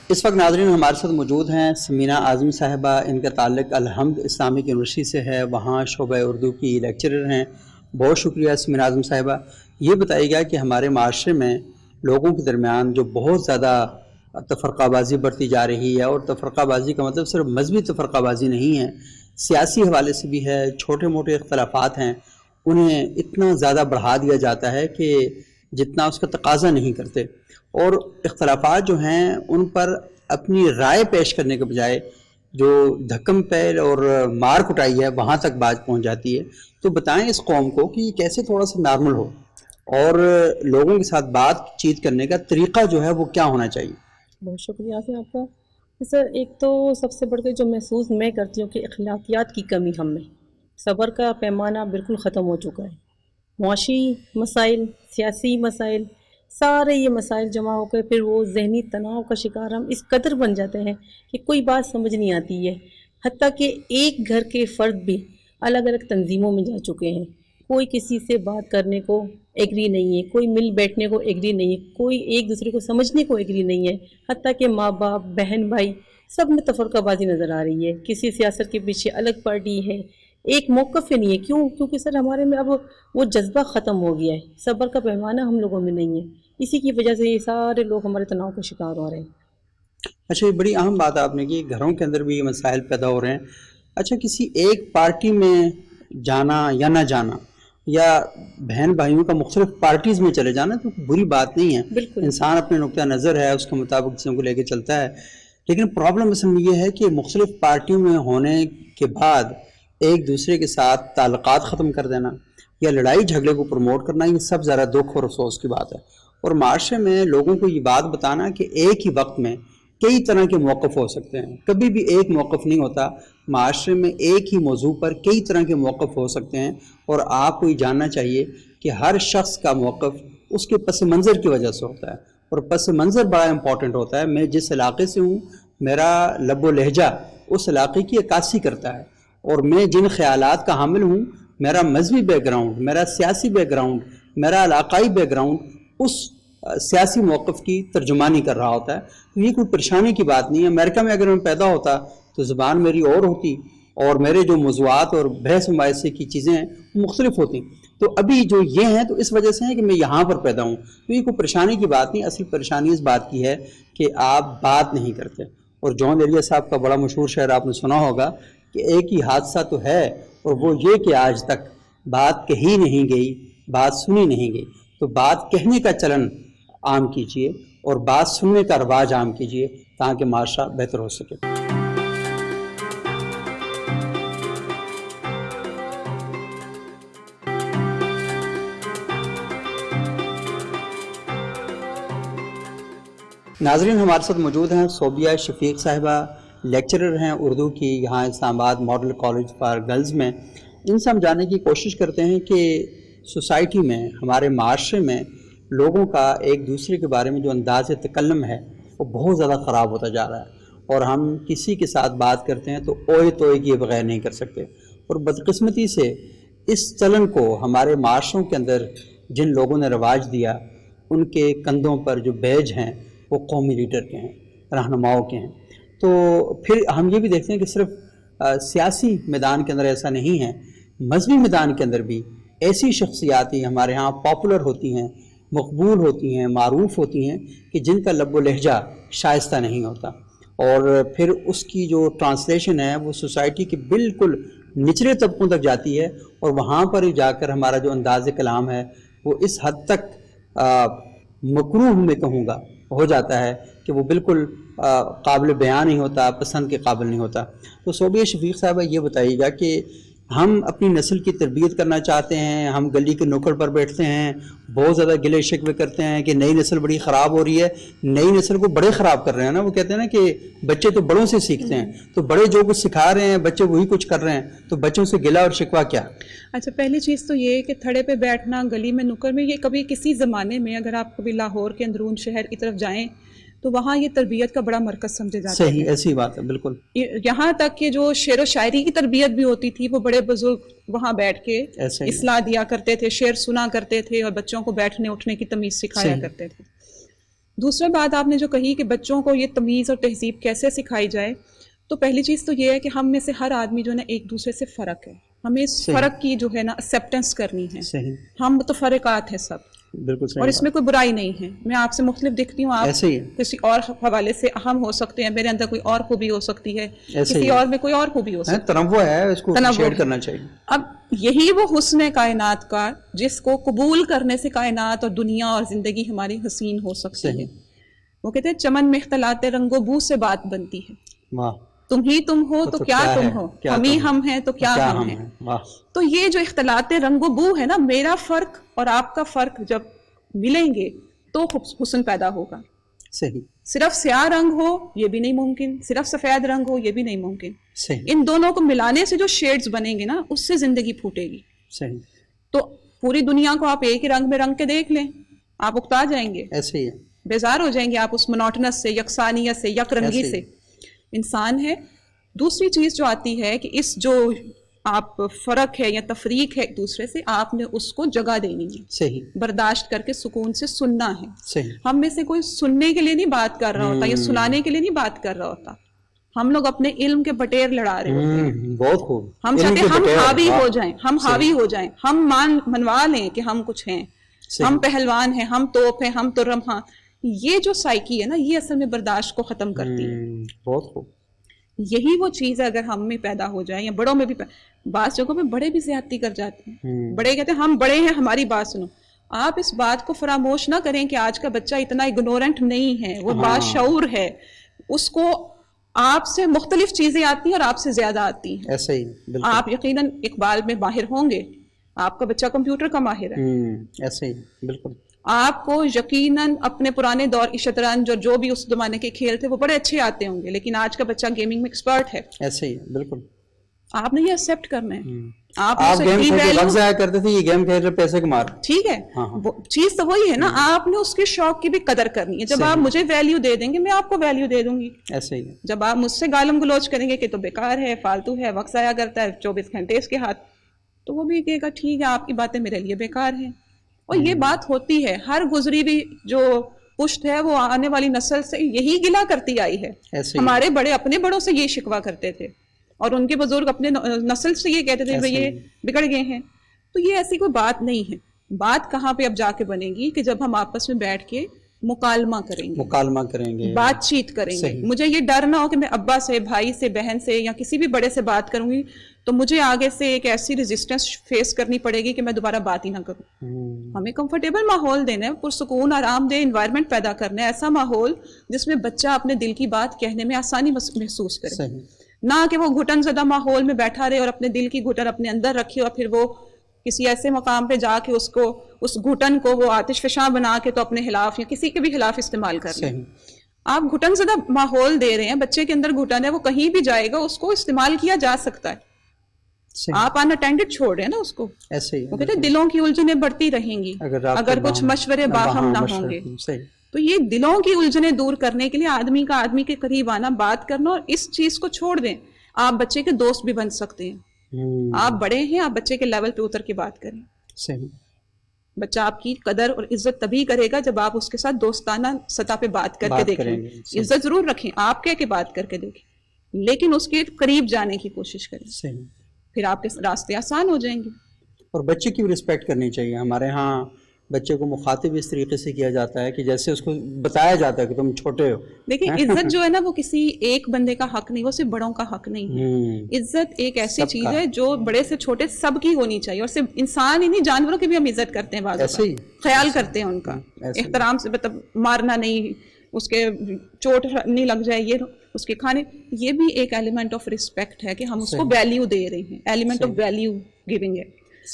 اس وقت ناظرین ہمارے ساتھ موجود ہیں سمینہ اعظمی صاحبہ. ان کا تعلق الحمد اسلامک یونیورسٹی سے ہے، وہاں شعبہ اردو کی لیکچرر ہیں. بہت شکریہ سمینہ اعظمی صاحبہ. یہ بتائیے گا کہ ہمارے معاشرے میں لوگوں کے درمیان جو بہت زیادہ تفرقہ بازی بڑھتی جا رہی ہے، اور تفرقہ بازی کا مطلب صرف مذہبی تفرقہ بازی نہیں ہے، سیاسی حوالے سے بھی ہے. چھوٹے موٹے اختلافات ہیں، انہیں اتنا زیادہ بڑھا دیا جاتا ہے کہ جتنا اس کا تقاضا نہیں کرتے. اور اختلافات جو ہیں ان پر اپنی رائے پیش کرنے کے بجائے جو دھکم پیر اور مار کٹائی ہے وہاں تک بات پہنچ جاتی ہے. تو بتائیں اس قوم کو کہ یہ کیسے تھوڑا سا نارمل ہو، اور لوگوں کے ساتھ بات چیت کرنے کا طریقہ جو ہے وہ کیا ہونا چاہیے. بہت شکریہ آپ کا سر. ایک تو سب سے بڑھ کے جو محسوس میں کرتی ہوں کہ اخلاقیات کی کمی ہم میں، صبر کا پیمانہ بالکل ختم ہو چکا ہے. معاشی مسائل، سیاسی مسائل، سارے یہ مسائل جمع ہو کے پھر وہ ذہنی تناؤ کا شکار ہم اس قدر بن جاتے ہیں کہ کوئی بات سمجھ نہیں آتی ہے. حتیٰ کہ ایک گھر کے فرد بھی الگ الگ تنظیموں میں جا چکے ہیں. کوئی کسی سے بات کرنے کو ایگری نہیں ہے، کوئی مل بیٹھنے کو ایگری نہیں ہے، کوئی ایک دوسرے کو سمجھنے کو ایگری نہیں ہے. حتیٰ کہ ماں باپ، بہن بھائی سب میں تفرقہ بازی نظر آ رہی ہے. کسی سیاست کے پیچھے الگ پارٹی ہے، ایک موقف ہی نہیں ہے. کیونکہ سر ہمارے میں اب وہ جذبہ ختم ہو گیا ہے، صبر کا پیمانہ ہم لوگوں میں نہیں ہے. اسی کی وجہ سے یہ سارے لوگ ہمارے تناؤ کا شکار ہو رہے ہیں. اچھا، یہ بڑی اہم بات آپ نے کی، گھروں کے اندر بھی یہ مسائل پیدا ہو رہے ہیں. اچھا، کسی ایک پارٹی میں جانا یا نہ جانا، یا بہن بھائیوں کا مختلف پارٹیز میں چلے جانا تو بری بات نہیں ہے. بالکل، انسان اپنے نقطہ نظر ہے اس کے مطابق چیزوں کو لے کے چلتا ہے. لیکن پرابلم اصل میں یہ ہے کہ مختلف پارٹیوں میں ہونے کے بعد ایک دوسرے کے ساتھ تعلقات ختم کر دینا یا لڑائی جھگڑے کو پروموٹ کرنا، یہ سب ذرا دکھ اور افسوس کی بات ہے. اور معاشرے میں لوگوں کو یہ بات بتانا کہ ایک ہی وقت میں کئی طرح کے موقف ہو سکتے ہیں، کبھی بھی ایک موقف نہیں ہوتا. معاشرے میں ایک ہی موضوع پر کئی طرح کے موقف ہو سکتے ہیں، اور آپ کو یہ جاننا چاہیے کہ ہر شخص کا موقف اس کے پس منظر کی وجہ سے ہوتا ہے، اور پس منظر بڑا امپورٹنٹ ہوتا ہے. میں جس علاقے سے ہوں، میرا لب و لہجہ اس علاقے کی عکاسی کرتا ہے، اور میں جن خیالات کا حامل ہوں، میرا مذہبی بیک گراؤنڈ، میرا سیاسی بیک گراؤنڈ، میرا علاقائی بیک گراؤنڈ اس سیاسی موقف کی ترجمانی کر رہا ہوتا ہے. تو یہ کوئی پریشانی کی بات نہیں ہے. امریکہ میں اگر میں پیدا ہوتا تو زبان میری اور ہوتی، اور میرے جو موضوعات اور بحث مباحثے کی چیزیں ہیں وہ مختلف ہوتی. تو ابھی جو یہ ہیں تو اس وجہ سے ہے کہ میں یہاں پر پیدا ہوں. تو یہ کوئی پریشانی کی بات نہیں. اصل پریشانی اس بات کی ہے کہ آپ بات نہیں کرتے. اور جون ایلیا صاحب کا بڑا مشہور شعر آپ نے سنا ہوگا کہ ایک ہی حادثہ تو ہے، اور وہ یہ کہ آج تک بات کہی نہیں گئی، بات سنی نہیں گئی. تو بات کہنے کا چلن عام کیجئے اور بات سننے کا رواج عام کیجئے تاکہ معاشرہ بہتر ہو سکے. ناظرین، ہمارے ساتھ موجود ہیں صوبیہ شفیق صاحبہ، لیکچرر ہیں اردو کی یہاں اسلام آباد ماڈل کالج فار گرلز میں. ان سے ہم جاننے کی کوشش کرتے ہیں کہ سوسائٹی میں، ہمارے معاشرے میں لوگوں کا ایک دوسرے کے بارے میں جو انداز تکلم ہے وہ بہت زیادہ خراب ہوتا جا رہا ہے، اور ہم کسی کے ساتھ بات کرتے ہیں تو اوئے توئے کیے بغیر نہیں کر سکتے. اور بدقسمتی سے اس چلن کو ہمارے معاشروں کے اندر جن لوگوں نے رواج دیا، ان کے کندھوں پر جو بیج ہیں وہ قومی لیڈر کے ہیں، رہنماؤں کے ہیں. تو پھر ہم یہ بھی دیکھتے ہیں کہ صرف سیاسی میدان کے اندر ایسا نہیں ہے، مذہبی میدان کے اندر بھی ایسی شخصیات ہی ہمارے ہاں پاپولر ہوتی ہیں, مقبول ہوتی ہیں, معروف ہوتی ہیں کہ جن کا لب و لہجہ شائستہ نہیں ہوتا, اور پھر اس کی جو ٹرانسلیشن ہے وہ سوسائٹی کے بالکل نچلے طبقوں تک جاتی ہے, اور وہاں پر ہی جا کر ہمارا جو انداز کلام ہے وہ اس حد تک مکروہ میں کہوں گا ہو جاتا ہے کہ وہ بالکل قابل بیان نہیں ہوتا, پسند کے قابل نہیں ہوتا. تو صوبیہ شفیق صاحبہ یہ بتائیے گا کہ ہم اپنی نسل کی تربیت کرنا چاہتے ہیں, ہم گلی کے نکڑ پر بیٹھتے ہیں, بہت زیادہ گلے شکوے کرتے ہیں کہ نئی نسل بڑی خراب ہو رہی ہے, نئی نسل کو بڑے خراب کر رہے ہیں نا. وہ کہتے ہیں نا کہ بچے تو بڑوں سے سیکھتے ہیں, تو بڑے جو کچھ سکھا رہے ہیں بچے وہی کچھ کر رہے ہیں, تو بچوں سے گلا اور شکوہ کیا؟ اچھا, پہلی چیز تو یہ کہ تھڑے پہ بیٹھنا گلی میں نکڑ میں, یہ کبھی کسی زمانے میں اگر آپ کبھی لاہور کے اندرون شہر کی طرف جائیں تو وہاں یہ تربیت کا بڑا مرکز سمجھے جاتا ہے. صحیح, ایسی بات ہے بالکل. یہاں تک کہ جو شعر و شاعری کی تربیت بھی ہوتی تھی وہ بڑے بزرگ وہاں بیٹھ کے اصلاح دیا کرتے تھے, شعر سنا کرتے تھے اور بچوں کو بیٹھنے اٹھنے کی تمیز سکھایا کرتے تھے. دوسرا بات آپ نے جو کہی کہ بچوں کو یہ تمیز اور تہذیب کیسے سکھائی جائے, تو پہلی چیز تو یہ ہے کہ ہم میں سے ہر آدمی جو ہے نا ایک دوسرے سے فرق ہے, ہمیں اس فرق کی جو ہے نا ایکسیپٹنس کرنی ہے. ہم متفرقات ہیں سب, بالکل, اور اس میں کوئی برائی نہیں ہے. میں آپ سے مختلف دکھتی ہوں, آپ کسی اور حوالے سے اہم ہو سکتے ہیں, میرے اندر کوئی اور خوبی ہو سکتی ہے, کسی اور میں کوئی اور خوبی ہو سکتی ہے. تنوع ہے, اس کو شیئر کرنا چاہیے. اب یہی وہ حسن ہے کائنات کا جس کو قبول کرنے سے کائنات اور دنیا اور زندگی ہماری حسین ہو سکتی ہے. وہ کہتے ہیں چمن میں اختلاط رنگ و بو سے بات بنتی ہے. تم ہی تم ہو تو کیا تم ہو, ہم ہی ہم ہیں تو کیا ہم ہیں. تو یہ جو اختلاط رنگ و بو ہے نا, میرا فرق اور آپ کا فرق جب ملیں گے تو حسن پیدا ہوگا. صحیح. صرف سیاہ رنگ ہو یہ بھی نہیں ممکن, صرف سفید رنگ ہو یہ بھی نہیں ممکن. صحیح. ان دونوں کو ملانے سے جو شیڈز بنیں گے نا, اس سے زندگی پھوٹے گی. صحیح. تو پوری دنیا کو آپ ایک ہی رنگ میں رنگ کے دیکھ لیں, آپ اکتا جائیں گے, ایسے ہی بیزار ہو جائیں گے آپ اس منوٹنس سے, یکسانیت سے, یک رنگی سے. انسان ہے. دوسری چیز جو آتی ہے کہ اس جو آپ فرق ہے یا تفریق ہے ایک دوسرے سے, آپ نے اس کو جگہ دینی ہے. صحیح. برداشت کر کے سکون سے سننا ہے. صحیح. ہم میں سے کوئی سننے کے لیے نہیں بات کر رہا ہوتا یا سنانے کے لیے نہیں بات کر رہا ہوتا, ہم لوگ اپنے علم کے بٹیر لڑا رہے ہوتے ہیں. بہت خوب. ہم چاہتے ہیں ہم حاوی ہو جائیں, ہم حاوی ہو جائیں, ہم منوا لیں کہ ہم کچھ ہیں, ہم پہلوان ہیں, ہم توپ ہیں, ہم ترم. ہاں, یہ جو سائیکی ہے نا, یہ اصل میں برداشت کو ختم کرتی ہے. بہت خوب. یہی وہ چیز ہے اگر ہم میں پیدا ہو جائے, یا بڑوں میں بھی. بعض جگہوں پہ بڑے بھی زیادتی کر جاتے ہیں. بڑے کہتے ہیں ہم بڑے ہیں, ہماری بات سنو. آپ اس بات کو فراموش نہ کریں کہ آج کا بچہ اتنا اگنورنٹ نہیں ہے, وہ باشعور ہے, اس کو آپ سے مختلف چیزیں آتی ہیں اور آپ سے زیادہ آتی ہیں. ایسے ہی. آپ یقیناً اقبال میں ماہر ہوں گے, آپ کا بچہ کمپیوٹر کا ماہر ہے. ایسے ہی بالکل. آپ کو یقیناً اپنے پرانے دور کی شطرنج اور جو بھی اس زمانے کے کھیل تھے وہ بڑے اچھے آتے ہوں گے, لیکن آج کا بچہ گیمنگ میں ایکسپرٹ ہے. ایسے ہی بالکل. آپ نے یہ ایکسیپٹ کرنا ہے. آپ گیم کھیل کے وقت ضائع کرتے تھے, یہ گیم کھیل کر پیسے کما رہے. ٹھیک ہے, چیز تو وہی ہے نا, آپ نے اس کے شوق کی بھی قدر کرنی ہے. جب آپ مجھے ویلیو دے دیں گے, میں آپ کو ویلیو دے دوں گی. ایسے ہی. جب آپ مجھ سے گالم گلوچ کریں گے کہ تو بیکار ہے, فالتو ہے, وقت ضائع کرتا ہے, 24 گھنٹے اس کے ہاتھ, تو وہ بھی کہے گا ٹھیک ہے آپ کی باتیں میرے لیے بیکار ہیں. اور یہ بات ہوتی ہے, ہر گزری بھی جو پشت ہے وہ آنے والی نسل سے یہی گلا کرتی آئی ہے. ہمارے بڑے اپنے بڑوں سے یہ شکوہ کرتے تھے, اور ان کے بزرگ اپنے نسل سے یہ کہتے تھے یہ بگڑ گئے ہیں. تو یہ ایسی کوئی بات نہیں ہے. بات کہاں پہ اب جا کے بنے گی کہ جب ہم آپس میں بیٹھ کے مکالمہ کریں گے, بات چیت کریں گے. مجھے یہ ڈر نہ ہو کہ میں ابا سے, بھائی سے, بہن سے یا کسی بھی بڑے سے بات کروں گی تو مجھے آگے سے ایک ایسی ریزسٹنس فیس کرنی پڑے گی کہ میں دوبارہ بات ہی نہ کروں. ہمیں کمفرٹیبل ماحول دینا ہے, پرسکون آرام دہ انوائرمنٹ پیدا کرنا ہے, ایسا ماحول جس میں بچہ اپنے دل کی بات کہنے میں آسانی محسوس کرے, نہ کہ وہ گھٹن زدہ ماحول میں بیٹھا رہے اور اپنے دل کی گھٹن اپنے اندر رکھے اور پھر وہ کسی ایسے مقام پہ جا کے اس گھٹن کو وہ آتش فشاں بنا کے تو اپنے خلاف یا کسی کے بھی خلاف استعمال کر لیں. آپ گھٹن زدہ ماحول دے رہے ہیں, بچے کے اندر گھٹن ہے, وہ کہیں بھی جائے گا اس کو استعمال کیا جا سکتا ہے. آپ ان اٹینڈڈ چھوڑ رہے ہیں نا اس کو. وہ کہتے ہیں دلوں کی الجھنیں بڑھتی رہیں گی اگر کچھ مشورے باہم نہ ہوں گے. تو یہ دلوں کی الجھنیں دور کرنے کے لیے آدمی کا آدمی کے قریب آنا, بات کرنا, اور اس چیز کو چھوڑ دیں. آپ بچے کے دوست بھی بن سکتے ہیں. آپ بڑے ہیں, آپ بچے کے لیول پہ اتر کے بات کریں. بچہ آپ کی قدر اور عزت تبھی کرے گا جب آپ اس کے ساتھ دوستانہ سطح پہ بات کر کے دیکھیں. عزت ضرور رکھیں, آپ کہہ کے بات کر کے دیکھیں, لیکن اس کے قریب جانے کی کوشش کریں. پھر آپ کے راستے آسان ہو جائیں گے. اور بچے کی بھی رسپیکٹ کرنی چاہیے. ہمارے ہاں بچے کو مخاطب اس طریقے سے کیا جاتا ہے کہ جیسے اس کو بتایا جاتا ہے کہ تم چھوٹے ہو. دیکھیں عزت جو ہے نا وہ کسی ایک بندے کا حق نہیں, وہ صرف بڑوں کا حق نہیں ہے. عزت ایک ایسی چیز ہے جو بڑے سے چھوٹے سب کی ہونی چاہیے, اور صرف انسان ہی نہیں, جانوروں کی بھی ہم عزت کرتے ہیں, بعض اوقات خیال کرتے ہیں ان کا احترام سے, مطلب مارنا نہیں, اس کے چوٹ نہیں لگ جائے, یہ اس کے کھانے, یہ بھی ایک ایلیمنٹ آف رسپیکٹ ہے کہ ہم اس کو ویلیو دے رہے ہیں, ایلیمنٹ آف ویلیو گیونگ ہے.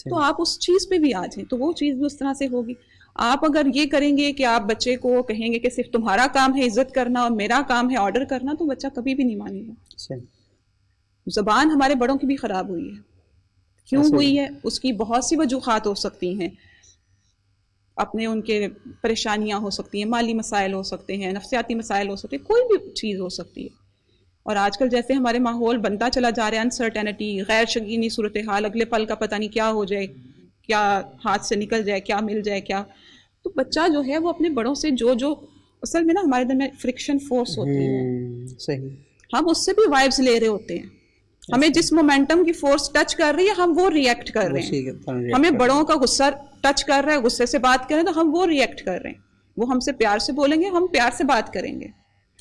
تو آپ اس چیز پہ بھی آ جائیں تو وہ چیز بھی اس طرح سے ہوگی. آپ اگر یہ کریں گے کہ آپ بچے کو کہیں گے کہ صرف تمہارا کام ہے عزت کرنا اور میرا کام ہے آرڈر کرنا, تو بچہ کبھی بھی نہیں مانے گا. زبان ہمارے بڑوں کی بھی خراب ہوئی ہے. کیوں ہوئی ہے؟ اس کی بہت سی وجوہات ہو سکتی ہیں, اپنے ان کے پریشانیاں ہو سکتی ہیں, مالی مسائل ہو سکتے ہیں, نفسیاتی مسائل ہو سکتے ہیں, کوئی بھی چیز ہو سکتی ہے. اور آج کل جیسے ہمارے ماحول بنتا چلا جا رہا ہے, انسرٹینٹی, غیر یقینی صورتحال, اگلے پل کا پتہ نہیں کیا ہو جائے, کیا ہاتھ سے نکل جائے, کیا مل جائے, کیا. تو بچہ جو ہے وہ اپنے بڑوں سے جو اصل میں نا ہمارے دل میں فرکشن فورس ہوتی ہے, صحیح, ہم اس سے بھی وائبز لے رہے ہوتے ہیں. ہمیں جس مومنٹم کی فورس ٹچ کر رہی ہے ہم وہ ریئیکٹ کر رہے ہیں. ہمیں بڑوں کا غصہ ٹچ کر رہا ہے, غصے سے بات کریں تو ہم وہ ریئیکٹ کر رہے ہیں. وہ ہم سے پیار سے بولیں گے, ہم پیار سے بات کریں گے.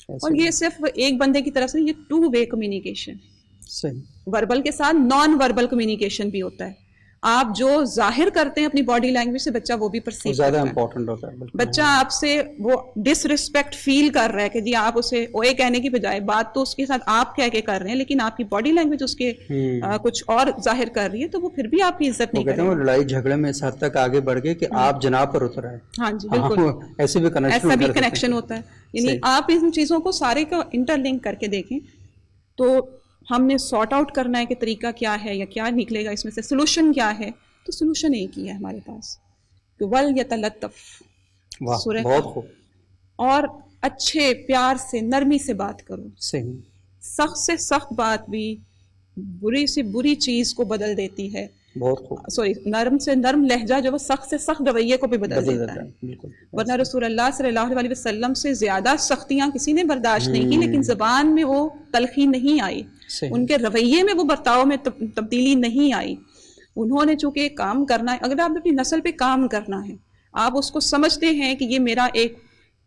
اور یہ صرف ایک بندے کی طرف سے, یہ ٹو وے کمیونیکیشن. وربل کے ساتھ نان وربل کمیونیکیشن بھی ہوتا ہے. آپ جو ظاہر کرتے ہیں اپنی باڈی لینگویج سے, بچہ وہ بھی پرسیو زیادہ کرتا امپورٹنٹ ہوتا ہے. بچہ آپ سے وہ ڈس ریسپیکٹ فیل کر رہا ہے کہ جی آپ اسے اوے کہنے کی بجائے بات تو اس کے ساتھ آپ کہہ کے کر رہے ہیں, لیکن آپ کی باڈی لینگویج اس کے کچھ اور ظاہر کر رہی ہے, تو وہ پھر بھی آپ کی عزت نہیں کرے گا. لڑائی جھگڑے میں اس حد تک آگے بڑھ گئے کہ آپ جناب پر اتر آئے. ہاں جی بالکل, ایسے بھی کنیکشن ہوتا ہے. یعنی آپ ان چیزوں کو سارے کا انٹر لنک کر کے دیکھیں تو ہم نے سارٹ آؤٹ کرنا ہے کہ طریقہ کیا ہے یا کیا نکلے گا اس میں سے, سولوشن کیا ہے. تو سولوشن ایک ہی ہے ہمارے پاس کہ وَلْيَتَلَطَّفْ, بہت خوب, اور اچھے پیار سے نرمی سے بات کرو. صحیح, سخت سے سخت بات بھی بری سے بری چیز کو بدل دیتی ہے. بہت خوب, سوری, نرم سے نرم لہجہ جو وہ سخت سے سخت رویے کو بھی بدل دیتا ہے. ورنہ رسول اللہ صلی اللہ علیہ وسلم سے زیادہ سختیاں کسی نے برداشت نہیں کی, لیکن زبان میں وہ تلخی نہیں آئی, ان کے رویے میں وہ برتاؤ میں تبدیلی نہیں آئی. انہوں نے چونکہ کام کرنا ہے, اگر آپ اپنی نسل پہ کام کرنا ہے, آپ اس کو سمجھتے ہیں کہ یہ میرا ایک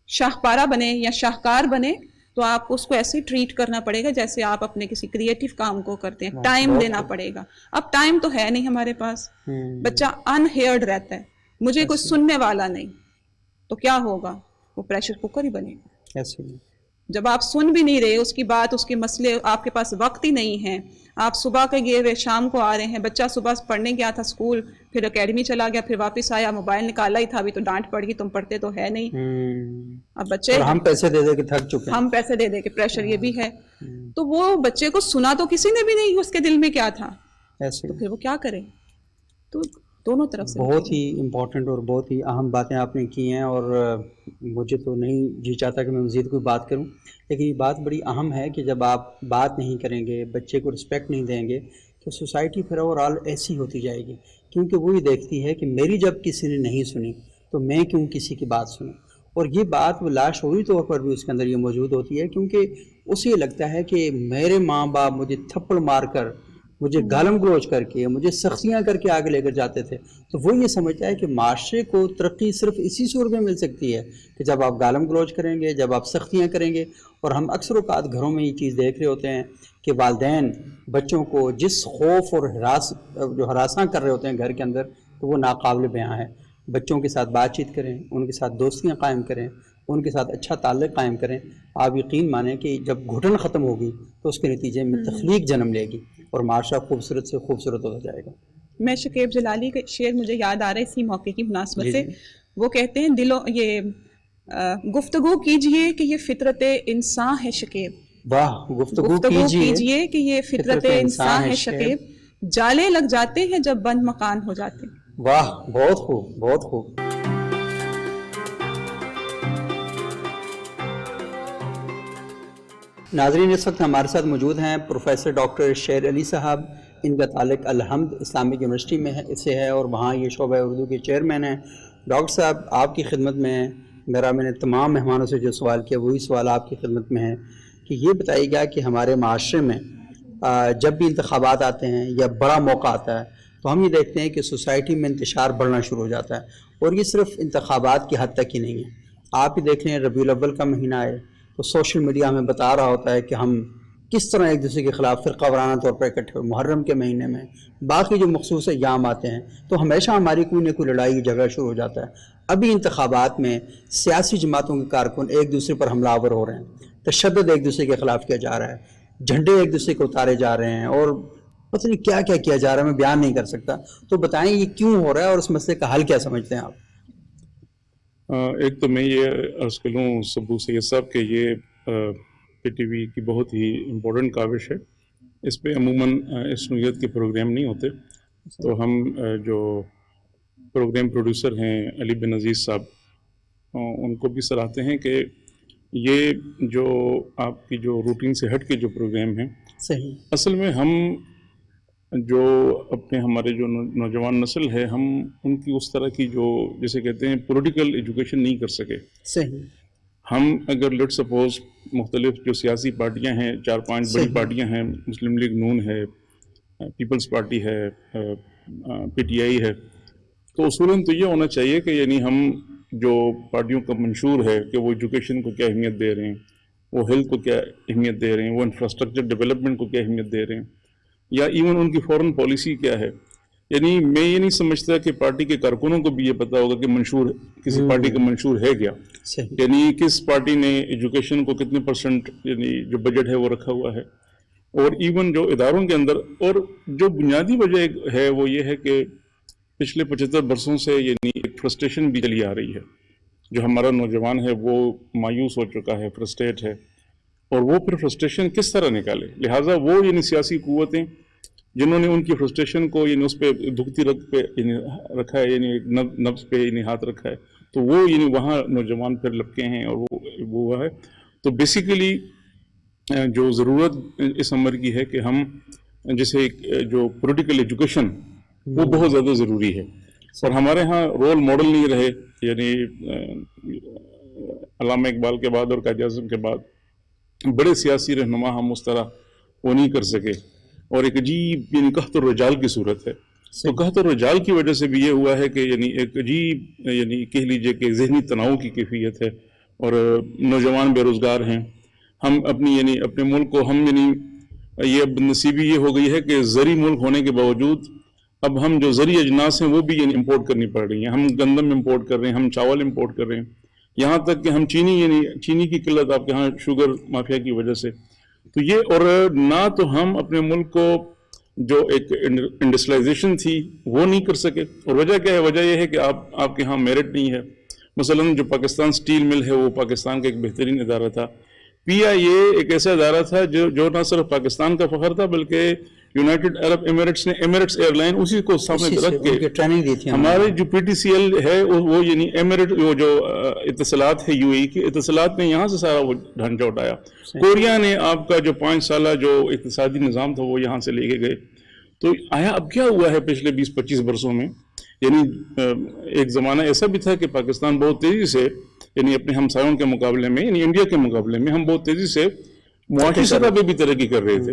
شاہکارہ بنے یا شاہکار بنے, تو آپ کو اس کو ایسے ٹریٹ کرنا پڑے گا جیسے آپ اپنے کسی کریٹیو کام کو کرتے ہیں. ٹائم دینا پڑے گا. اب ٹائم تو ہے نہیں ہمارے پاس, بچہ انہیئرڈ رہتا ہے, مجھے کوئی سننے والا نہیں, تو کیا ہوگا, وہ پریشر کوکر ہی بنے گا. جب آپ سن بھی نہیں رہے اس کی بات, اس کے مسئلے, آپ کے پاس وقت ہی نہیں ہے, آپ صبح کے گئے ہوئے شام کو آ رہے ہیں, بچہ صبح پڑھنے گیا تھا اسکول, پھر اکیڈمی چلا گیا, پھر واپس آیا, موبائل نکالا ہی تھا, ابھی تو ڈانٹ پڑ گئی, تم پڑھتے تو ہے نہیں. اب بچے, ہم پیسے دے دے کے تھک چکے ہیں, ہم پیسے دے دے کے, پریشر یہ بھی ہے. تو وہ بچے کو سنا تو کسی نے بھی نہیں, اس کے دل میں کیا تھا, تو پھر وہ کیا کرے. تو دونوں طرف سے بہت ہی امپورٹنٹ اور بہت ہی اہم باتیں آپ نے کی ہیں, اور مجھے تو نہیں جی چاہتا کہ میں مزید کوئی بات کروں, لیکن یہ بات بڑی اہم ہے کہ جب آپ بات نہیں کریں گے, بچے کو رسپیکٹ نہیں دیں گے, تو سوسائٹی پھر اوور آل ایسی ہوتی جائے گی, کیونکہ وہی دیکھتی ہے کہ میری جب کسی نے نہیں سنی تو میں کیوں کسی کی بات سنوں. اور یہ بات وہ لاشعوری طور پر بھی اس کے اندر یہ موجود ہوتی ہے, کیونکہ اسے یہ لگتا ہے کہ میرے ماں باپ مجھے تھپڑ مار کر, مجھے گالم گلوچ کر کے, مجھے سختیاں کر کے آگے لے کر جاتے تھے, تو وہ یہ سمجھتا ہے کہ معاشرے کو ترقی صرف اسی صورت میں مل سکتی ہے کہ جب آپ گالم گلوچ کریں گے, جب آپ سختیاں کریں گے. اور ہم اکثر اوقات گھروں میں یہ چیز دیکھ رہے ہوتے ہیں کہ والدین بچوں کو جس خوف اور ہراساں کر رہے ہوتے ہیں گھر کے اندر, تو وہ ناقابل بیاں ہے. بچوں کے ساتھ بات چیت کریں, ان کے ساتھ دوستیاں قائم کریں, ان کے ساتھ اچھا تعلق قائم کریں. آپ یقین مانیں کہ جب گھٹن ختم ہوگی تو اس کے نتیجے میں تخلیق جنم لے گی اور معاشرہ خوبصورت سے خوبصورت ہوتا جائے گا. میں شکیب جلالی کے شعر مجھے یاد آ رہا ہے اسی موقع کی مناسبت سے. وہ کہتے ہیں یہ گفتگو کیجئے کہ یہ فطرت انسان ہے شکیب. واہ, گفتگو کیجئے کہ یہ فطرت انسان ہے شکیب, جالے لگ جاتے ہیں جب بند مکان ہو جاتے. واہ, بہت خوب, بہت خوب. ناظرین, اس وقت ہمارے ساتھ موجود ہیں پروفیسر ڈاکٹر شیر علی صاحب. ان کا تعلق الحمد اسلامک یونیورسٹی میں سے ہے اور وہاں یہ شعبہ اردو کے چیئرمین ہیں. ڈاکٹر صاحب, آپ کی خدمت میں میں نے تمام مہمانوں سے جو سوال کیا وہی سوال آپ کی خدمت میں ہے کہ یہ بتائیے گا کہ ہمارے معاشرے میں جب بھی انتخابات آتے ہیں یا بڑا موقع آتا ہے تو ہم یہ دیکھتے ہیں کہ سوسائٹی میں انتشار بڑھنا شروع ہو جاتا ہے، اور یہ صرف انتخابات کی حد تک ہی نہیں ہے. آپ ہی دیکھ لیں ربیع الاول کا مہینہ ہے تو سوشل میڈیا ہمیں بتا رہا ہوتا ہے کہ ہم کس طرح ایک دوسرے کے خلاف فرقہ وارانہ طور پر اکٹھے ہوئے. محرم کے مہینے میں باقی جو مخصوص ایام آتے ہیں تو ہمیشہ ہماری کوئی نہ کوئی لڑائی جھگڑا شروع ہو جاتا ہے. ابھی انتخابات میں سیاسی جماعتوں کے کارکن ایک دوسرے پر حملہ آور ہو رہے ہیں، تشدد ایک دوسرے کے خلاف کیا جا رہا ہے، جھنڈے ایک دوسرے کو اتارے جا رہے ہیں، اور پتہ نہیں کیا کیا کیا جا رہا ہے، میں بیان نہیں کر سکتا. تو بتائیں یہ کیوں ہو رہا ہے اور اس مسئلے کا حل کیا سمجھتے ہیں آپ؟ ایک تو میں یہ عرض کر لوں سبو سید صاحب کہ یہ پی ٹی وی کی بہت ہی امپورٹنٹ کاوش ہے. اس پہ عموماً اس نوعیت کے پروگرام نہیں ہوتے، تو ہم جو پروگرام پروڈیوسر ہیں علی بن عزیز صاحب، ان کو بھی سراہتے ہیں کہ یہ جو آپ کی جو روٹین سے ہٹ کے جو پروگرام ہیں، صحیح اصل میں ہم جو اپنے ہمارے جو نوجوان نسل ہے، ہم ان کی اس طرح کی جو جسے کہتے ہیں پولیٹیکل ایجوکیشن نہیں کر سکے. صحیح. ہم اگر لیٹ سپوز مختلف جو سیاسی پارٹیاں ہیں، 4-5 بڑی پارٹیاں ہیں، مسلم لیگ نون ہے، پیپلز پارٹی ہے، پی ٹی آئی ہے، تو اصولاً تو یہ ہونا چاہیے کہ یعنی ہم جو پارٹیوں کا منشور ہے کہ وہ ایجوکیشن کو کیا اہمیت دے رہے ہیں، وہ ہیلتھ کو کیا اہمیت دے رہے ہیں، وہ انفراسٹرکچر ڈیولپمنٹ کو کیا اہمیت دے رہے ہیں، یا ایون ان کی فورن پالیسی کیا ہے. یعنی میں یہ نہیں سمجھتا کہ پارٹی کے کارکنوں کو بھی یہ پتا ہوگا کہ منشور کسی پارٹی کا منشور ہے کیا، یعنی کس پارٹی نے ایجوکیشن کو کتنے % یعنی جو بجٹ ہے وہ رکھا ہوا ہے. اور ایون جو اداروں کے اندر، اور جو بنیادی وجہ ہے وہ یہ ہے کہ پچھلے 75 برسوں سے یعنی ایک فرسٹریشن بھی چلی آ رہی ہے. جو ہمارا نوجوان ہے وہ مایوس ہو چکا ہے، فرسٹریٹ ہے، اور وہ پھر فرسٹریشن کس طرح نکالے. لہٰذا وہ یعنی سیاسی قوتیں جنہوں نے ان کی فرسٹریشن کو یعنی اس پہ دکھتی رکھ پہ یعنی رکھا ہے، یعنی نبض پہ یعنی ہاتھ رکھا ہے، تو وہ یعنی وہاں نوجوان پھر لپکے ہیں، اور وہ ہے. تو بیسیکلی جو ضرورت اس عمر کی ہے کہ ہم جیسے جو پولیٹیکل ایجوکیشن وہ بہت زیادہ ضروری ہے. اور ہمارے ہاں رول ماڈل نہیں رہے، یعنی علامہ اقبال کے بعد اور قائد اعظم کے بعد بڑے سیاسی رہنما ہم اس طرح وہ نہیں کر سکے، اور ایک عجیب یعنی قحط الرجال کی صورت ہے. تو قحط الرجال کی وجہ سے بھی یہ ہوا ہے کہ یعنی ایک عجیب یعنی کہہ لیجئے کہ ذہنی تناؤ کی کیفیت ہے، اور نوجوان بے روزگار ہیں. ہم اپنی یعنی اپنے ملک کو ہم یعنی یہ اب نصیبی یہ ہو گئی ہے کہ زرعی ملک ہونے کے باوجود اب ہم جو زرعی اجناس ہیں وہ بھی یعنی امپورٹ کرنی پڑ رہی ہیں. ہم گندم امپورٹ کر رہے ہیں، ہم چاول امپورٹ کر رہے ہیں، یہاں تک کہ ہم چینی کی قلت آپ کے ہاں شوگر مافیا کی وجہ سے. تو یہ، اور نہ تو ہم اپنے ملک کو جو ایک انڈسٹریلائزیشن تھی وہ نہیں کر سکے. اور وجہ کیا ہے؟ وجہ یہ ہے کہ آپ کے ہاں میرٹ نہیں ہے. مثلاً جو پاکستان سٹیل مل ہے وہ پاکستان کا ایک بہترین ادارہ تھا. پی آئی اے ایک ایسا ادارہ تھا جو نہ صرف پاکستان کا فخر تھا بلکہ یونائٹڈ عرب ایمریٹس نے ایمریٹس ایئر لائن اسی کو سامنے رکھ کے ٹریننگ دی تھی. ہمارے جو پی ٹی سی ایل ہے وہ یعنی ایمریٹ جو اتصالات ہے، یو اے کی اتصالات نے یہاں سے سارا وہ ڈھانچہ اٹھایا. کوریا نے آپ کا جو 5 سالہ جو اقتصادی نظام تھا وہ یہاں سے لے کے گئے. تو آیا اب کیا ہوا ہے پچھلے 20-25 برسوں میں؟ یعنی ایک زمانہ ایسا بھی تھا کہ پاکستان بہت تیزی سے یعنی اپنے ہمسایوں کے مقابلے میں یعنی انڈیا کے مقابلے میں ہم بہت تیزی سے معاشی سطح پہ بھی ترقی کر رہے تھے.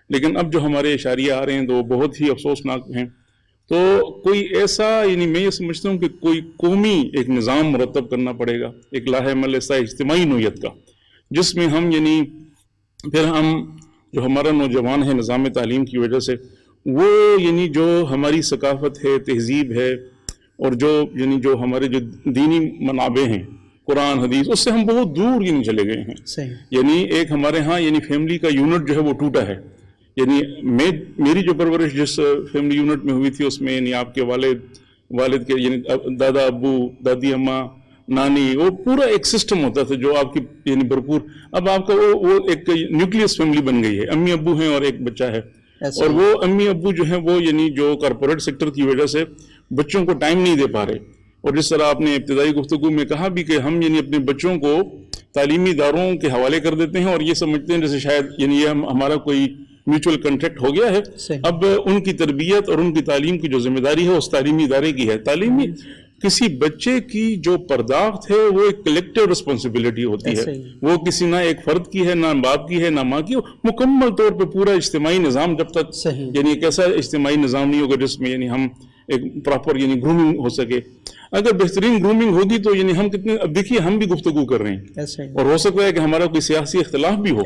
لیکن اب جو ہمارے اشاریہ آ رہے ہیں تو وہ بہت ہی افسوسناک ہیں. تو کوئی ایسا یعنی میں یہ سمجھتا ہوں کہ کوئی قومی ایک نظام مرتب کرنا پڑے گا، ایک لاہ عمل ایسا اجتماعی نوعیت کا، جس میں ہم یعنی پھر ہم جو ہمارا نوجوان ہے نظام تعلیم کی وجہ سے وہ یعنی جو ہماری ثقافت ہے، تہذیب ہے، اور جو یعنی جو ہمارے جو دینی منابع ہیں قرآن حدیث، اس سے ہم بہت دور یعنی چلے گئے ہیں. یعنی ایک ہمارے ہاں یعنی فیملی کا یونٹ جو ہے وہ ٹوٹا ہے. یعنی میری جو پرورش جس فیملی یونٹ میں ہوئی تھی اس میں یعنی آپ کے والد کے یعنی دادا ابو، دادی اماں، نانی، وہ پورا ایک سسٹم ہوتا تھا جو آپ کی یعنی بھرپور. اب آپ کا وہ ایک نیوکلیس فیملی بن گئی ہے، امی ابو ہیں اور ایک بچہ ہے. اور وہ امی ابو جو ہیں وہ یعنی جو کارپوریٹ سیکٹر کی وجہ سے بچوں کو ٹائم نہیں دے پا رہے. اور جس طرح آپ نے ابتدائی گفتگو میں کہا بھی کہ ہم یعنی اپنے بچوں کو تعلیمی اداروں کے حوالے کر دیتے ہیں اور یہ سمجھتے ہیں جیسے شاید یعنی یہ ہمارا کوئی میوچل کنٹریکٹ ہو گیا ہے. اب ان کی تربیت اور ان کی تعلیم کی جو ذمہ داری ہے اس تعلیمی ادارے کی ہے. کسی بچے کی جو پرداخت ہے وہ ایک کلیکٹیو رسپانسبلٹی ہوتی ہے، وہ کسی نہ ایک فرد کی ہے، نہ باپ کی ہے، نہ ماں کی، مکمل طور پہ پورا اجتماعی نظام جب تک یعنی ایک ایسا اجتماعی نظام نہیں ہوگا جس میں یعنی ہم ایک پراپر یعنی گرومنگ ہو سکے. اگر بہترین گرومنگ ہوگی تو یعنی ہم کتنے، اب دیکھیے ہم بھی گفتگو کر رہے ہیں اور ہو سکتا ہے کہ ہمارا کوئی سیاسی اختلاف بھی ہو،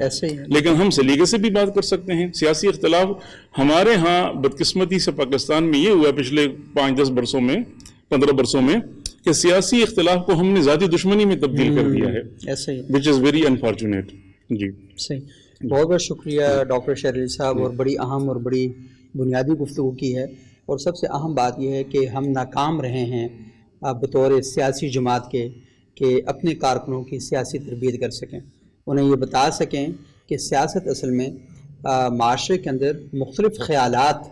لیکن ہم سلیقے سے بھی بات کر سکتے ہیں. سیاسی اختلاف ہمارے ہاں بدقسمتی سے پاکستان میں یہ ہوا پچھلے 5-10 برسوں میں، 15 برسوں میں، کہ سیاسی اختلاف کو ہم نے ذاتی دشمنی میں تبدیل کر دیا ہے، which is very unfortunate. جی صحیح. بہت بہت شکریہ ڈاکٹر شیر علی صاحب، اور بڑی اہم اور بڑی بنیادی گفتگو کی ہے. اور سب سے اہم بات یہ ہے کہ ہم ناکام رہے ہیں بطور سیاسی جماعت کے کہ اپنے کارکنوں کی سیاسی تربیت کر سکیں، انہیں یہ بتا سکیں کہ سیاست اصل میں معاشرے کے اندر مختلف خیالات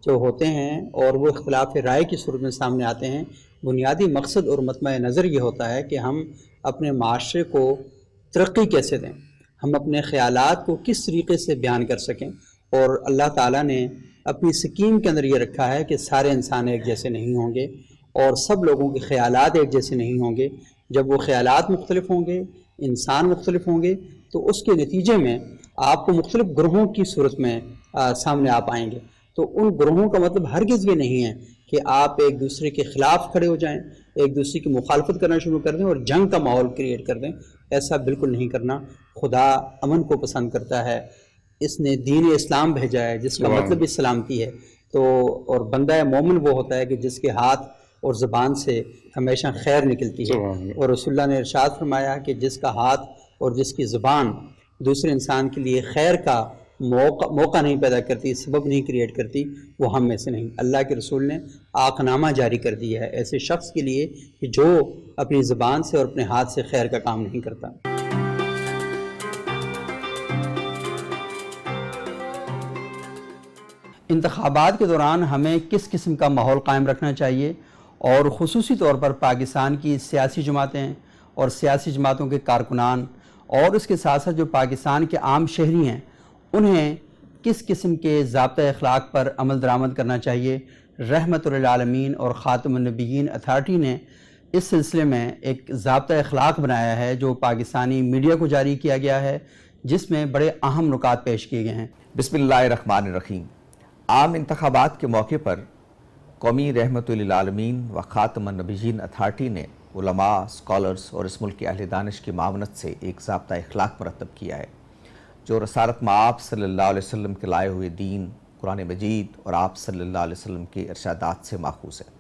جو ہوتے ہیں اور وہ اختلاف رائے کی صورت میں سامنے آتے ہیں. بنیادی مقصد اور مطمع نظر یہ ہوتا ہے کہ ہم اپنے معاشرے کو ترقی کیسے دیں، ہم اپنے خیالات کو کس طریقے سے بیان کر سکیں. اور اللہ تعالیٰ نے اپنی سکیم کے اندر یہ رکھا ہے کہ سارے انسان ایک جیسے نہیں ہوں گے اور سب لوگوں کے خیالات ایک جیسے نہیں ہوں گے. جب وہ خیالات مختلف ہوں گے، انسان مختلف ہوں گے، تو اس کے نتیجے میں آپ کو مختلف گروہوں کی صورت میں سامنے آپ آئیں گے. تو ان گروہوں کا مطلب ہرگز یہ نہیں ہے کہ آپ ایک دوسرے کے خلاف کھڑے ہو جائیں، ایک دوسرے کی مخالفت کرنا شروع کر دیں اور جنگ کا ماحول کریٹ کر دیں. ایسا بالکل نہیں کرنا. خدا امن کو پسند کرتا ہے، اس نے دین اسلام بھیجا ہے جس کا مطلب بھی سلامتی ہے. تو اور بندہ مومن وہ ہوتا ہے کہ جس کے ہاتھ اور زبان سے ہمیشہ خیر نکلتی ہے. اور رسول اللہ نے ارشاد فرمایا کہ جس کا ہاتھ اور جس کی زبان دوسرے انسان کے لیے خیر کا موقع نہیں پیدا کرتی، سبب نہیں کریٹ کرتی، وہ ہم میں سے نہیں. اللہ کے رسول نے آقنامہ جاری کر دیا ہے ایسے شخص کے لیے کہ جو اپنی زبان سے اور اپنے ہاتھ سے خیر کا کام نہیں کرتا. انتخابات کے دوران ہمیں کس قسم کا ماحول قائم رکھنا چاہیے، اور خصوصی طور پر پاکستان کی سیاسی جماعتیں اور سیاسی جماعتوں کے کارکنان اور اس کے ساتھ ساتھ جو پاکستان کے عام شہری ہیں انہیں کس قسم کے ضابطۂ اخلاق پر عمل درآمد کرنا چاہیے. رحمت للعالمین اور خاتم النبیین اتھارٹی نے اس سلسلے میں ایک ضابطۂ اخلاق بنایا ہے جو پاکستانی میڈیا کو جاری کیا گیا ہے، جس میں بڑے اہم نکات پیش کیے گئے ہیں. بسم اللہ الرحمن الرحیم. عام انتخابات کے موقع پر قومی رحمت للعالمین و خاتم النبیین اتھارٹی نے علماء، اسکالرز اور اس ملک کے اہل دانش کی معاونت سے ایک ضابطہ اخلاق مرتب کیا ہے جو رسالت مآب صلی اللہ علیہ وسلم کے لائے ہوئے دین قرآن مجید اور آپ صلی اللہ علیہ وسلم کے ارشادات سے ماخوذ ہے.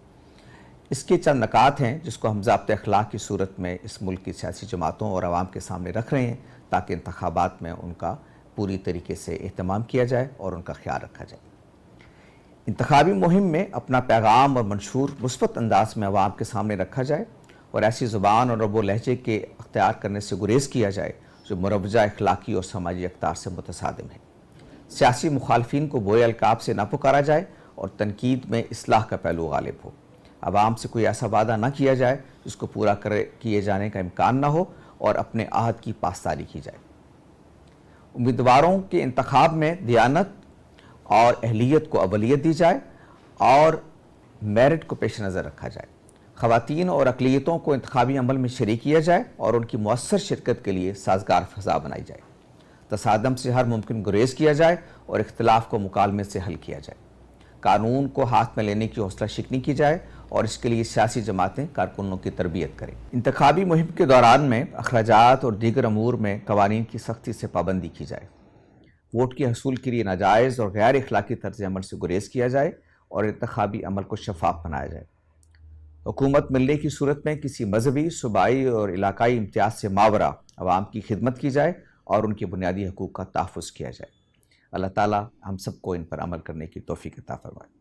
اس کے چند نکات ہیں جس کو ہم ضابطۂ اخلاق کی صورت میں اس ملک کی سیاسی جماعتوں اور عوام کے سامنے رکھ رہے ہیں تاکہ انتخابات میں ان کا پوری طریقے سے اہتمام کیا جائے اور ان کا خیال رکھا جائے. انتخابی مہم میں اپنا پیغام اور منشور مثبت انداز میں عوام کے سامنے رکھا جائے اور ایسی زبان اور رب و لہجے کے اختیار کرنے سے گریز کیا جائے جو مروجہ اخلاقی اور سماجی اقدار سے متصادم ہے. سیاسی مخالفین کو بوئے القاب سے نہ پکارا جائے اور تنقید میں اصلاح کا پہلو غالب ہو. عوام سے کوئی ایسا وعدہ نہ کیا جائے جس کو پورا کیے جانے کا امکان نہ ہو اور اپنے عہد کی پاسداری کی جائے. امیدواروں کے انتخاب میں دیانت اور اہلیت کو اولیت دی جائے اور میرٹ کو پیش نظر رکھا جائے. خواتین اور اقلیتوں کو انتخابی عمل میں شریک کیا جائے اور ان کی مؤثر شرکت کے لیے سازگار فضا بنائی جائے. تصادم سے ہر ممکن گریز کیا جائے اور اختلاف کو مکالمے سے حل کیا جائے. قانون کو ہاتھ میں لینے کی حوصلہ شکنی کی جائے اور اس کے لیے سیاسی جماعتیں کارکنوں کی تربیت کریں. انتخابی مہم کے دوران میں اخراجات اور دیگر امور میں قوانین کی سختی سے پابندی کی جائے. ووٹ کے حصول کے لیے ناجائز اور غیر اخلاقی طرز عمل سے گریز کیا جائے اور انتخابی عمل کو شفاف بنایا جائے. حکومت ملنے کی صورت میں کسی مذہبی، صوبائی اور علاقائی امتیاز سے ماورا عوام کی خدمت کی جائے اور ان کے بنیادی حقوق کا تحفظ کیا جائے. اللہ تعالیٰ ہم سب کو ان پر عمل کرنے کی توفیق عطا فرمائے.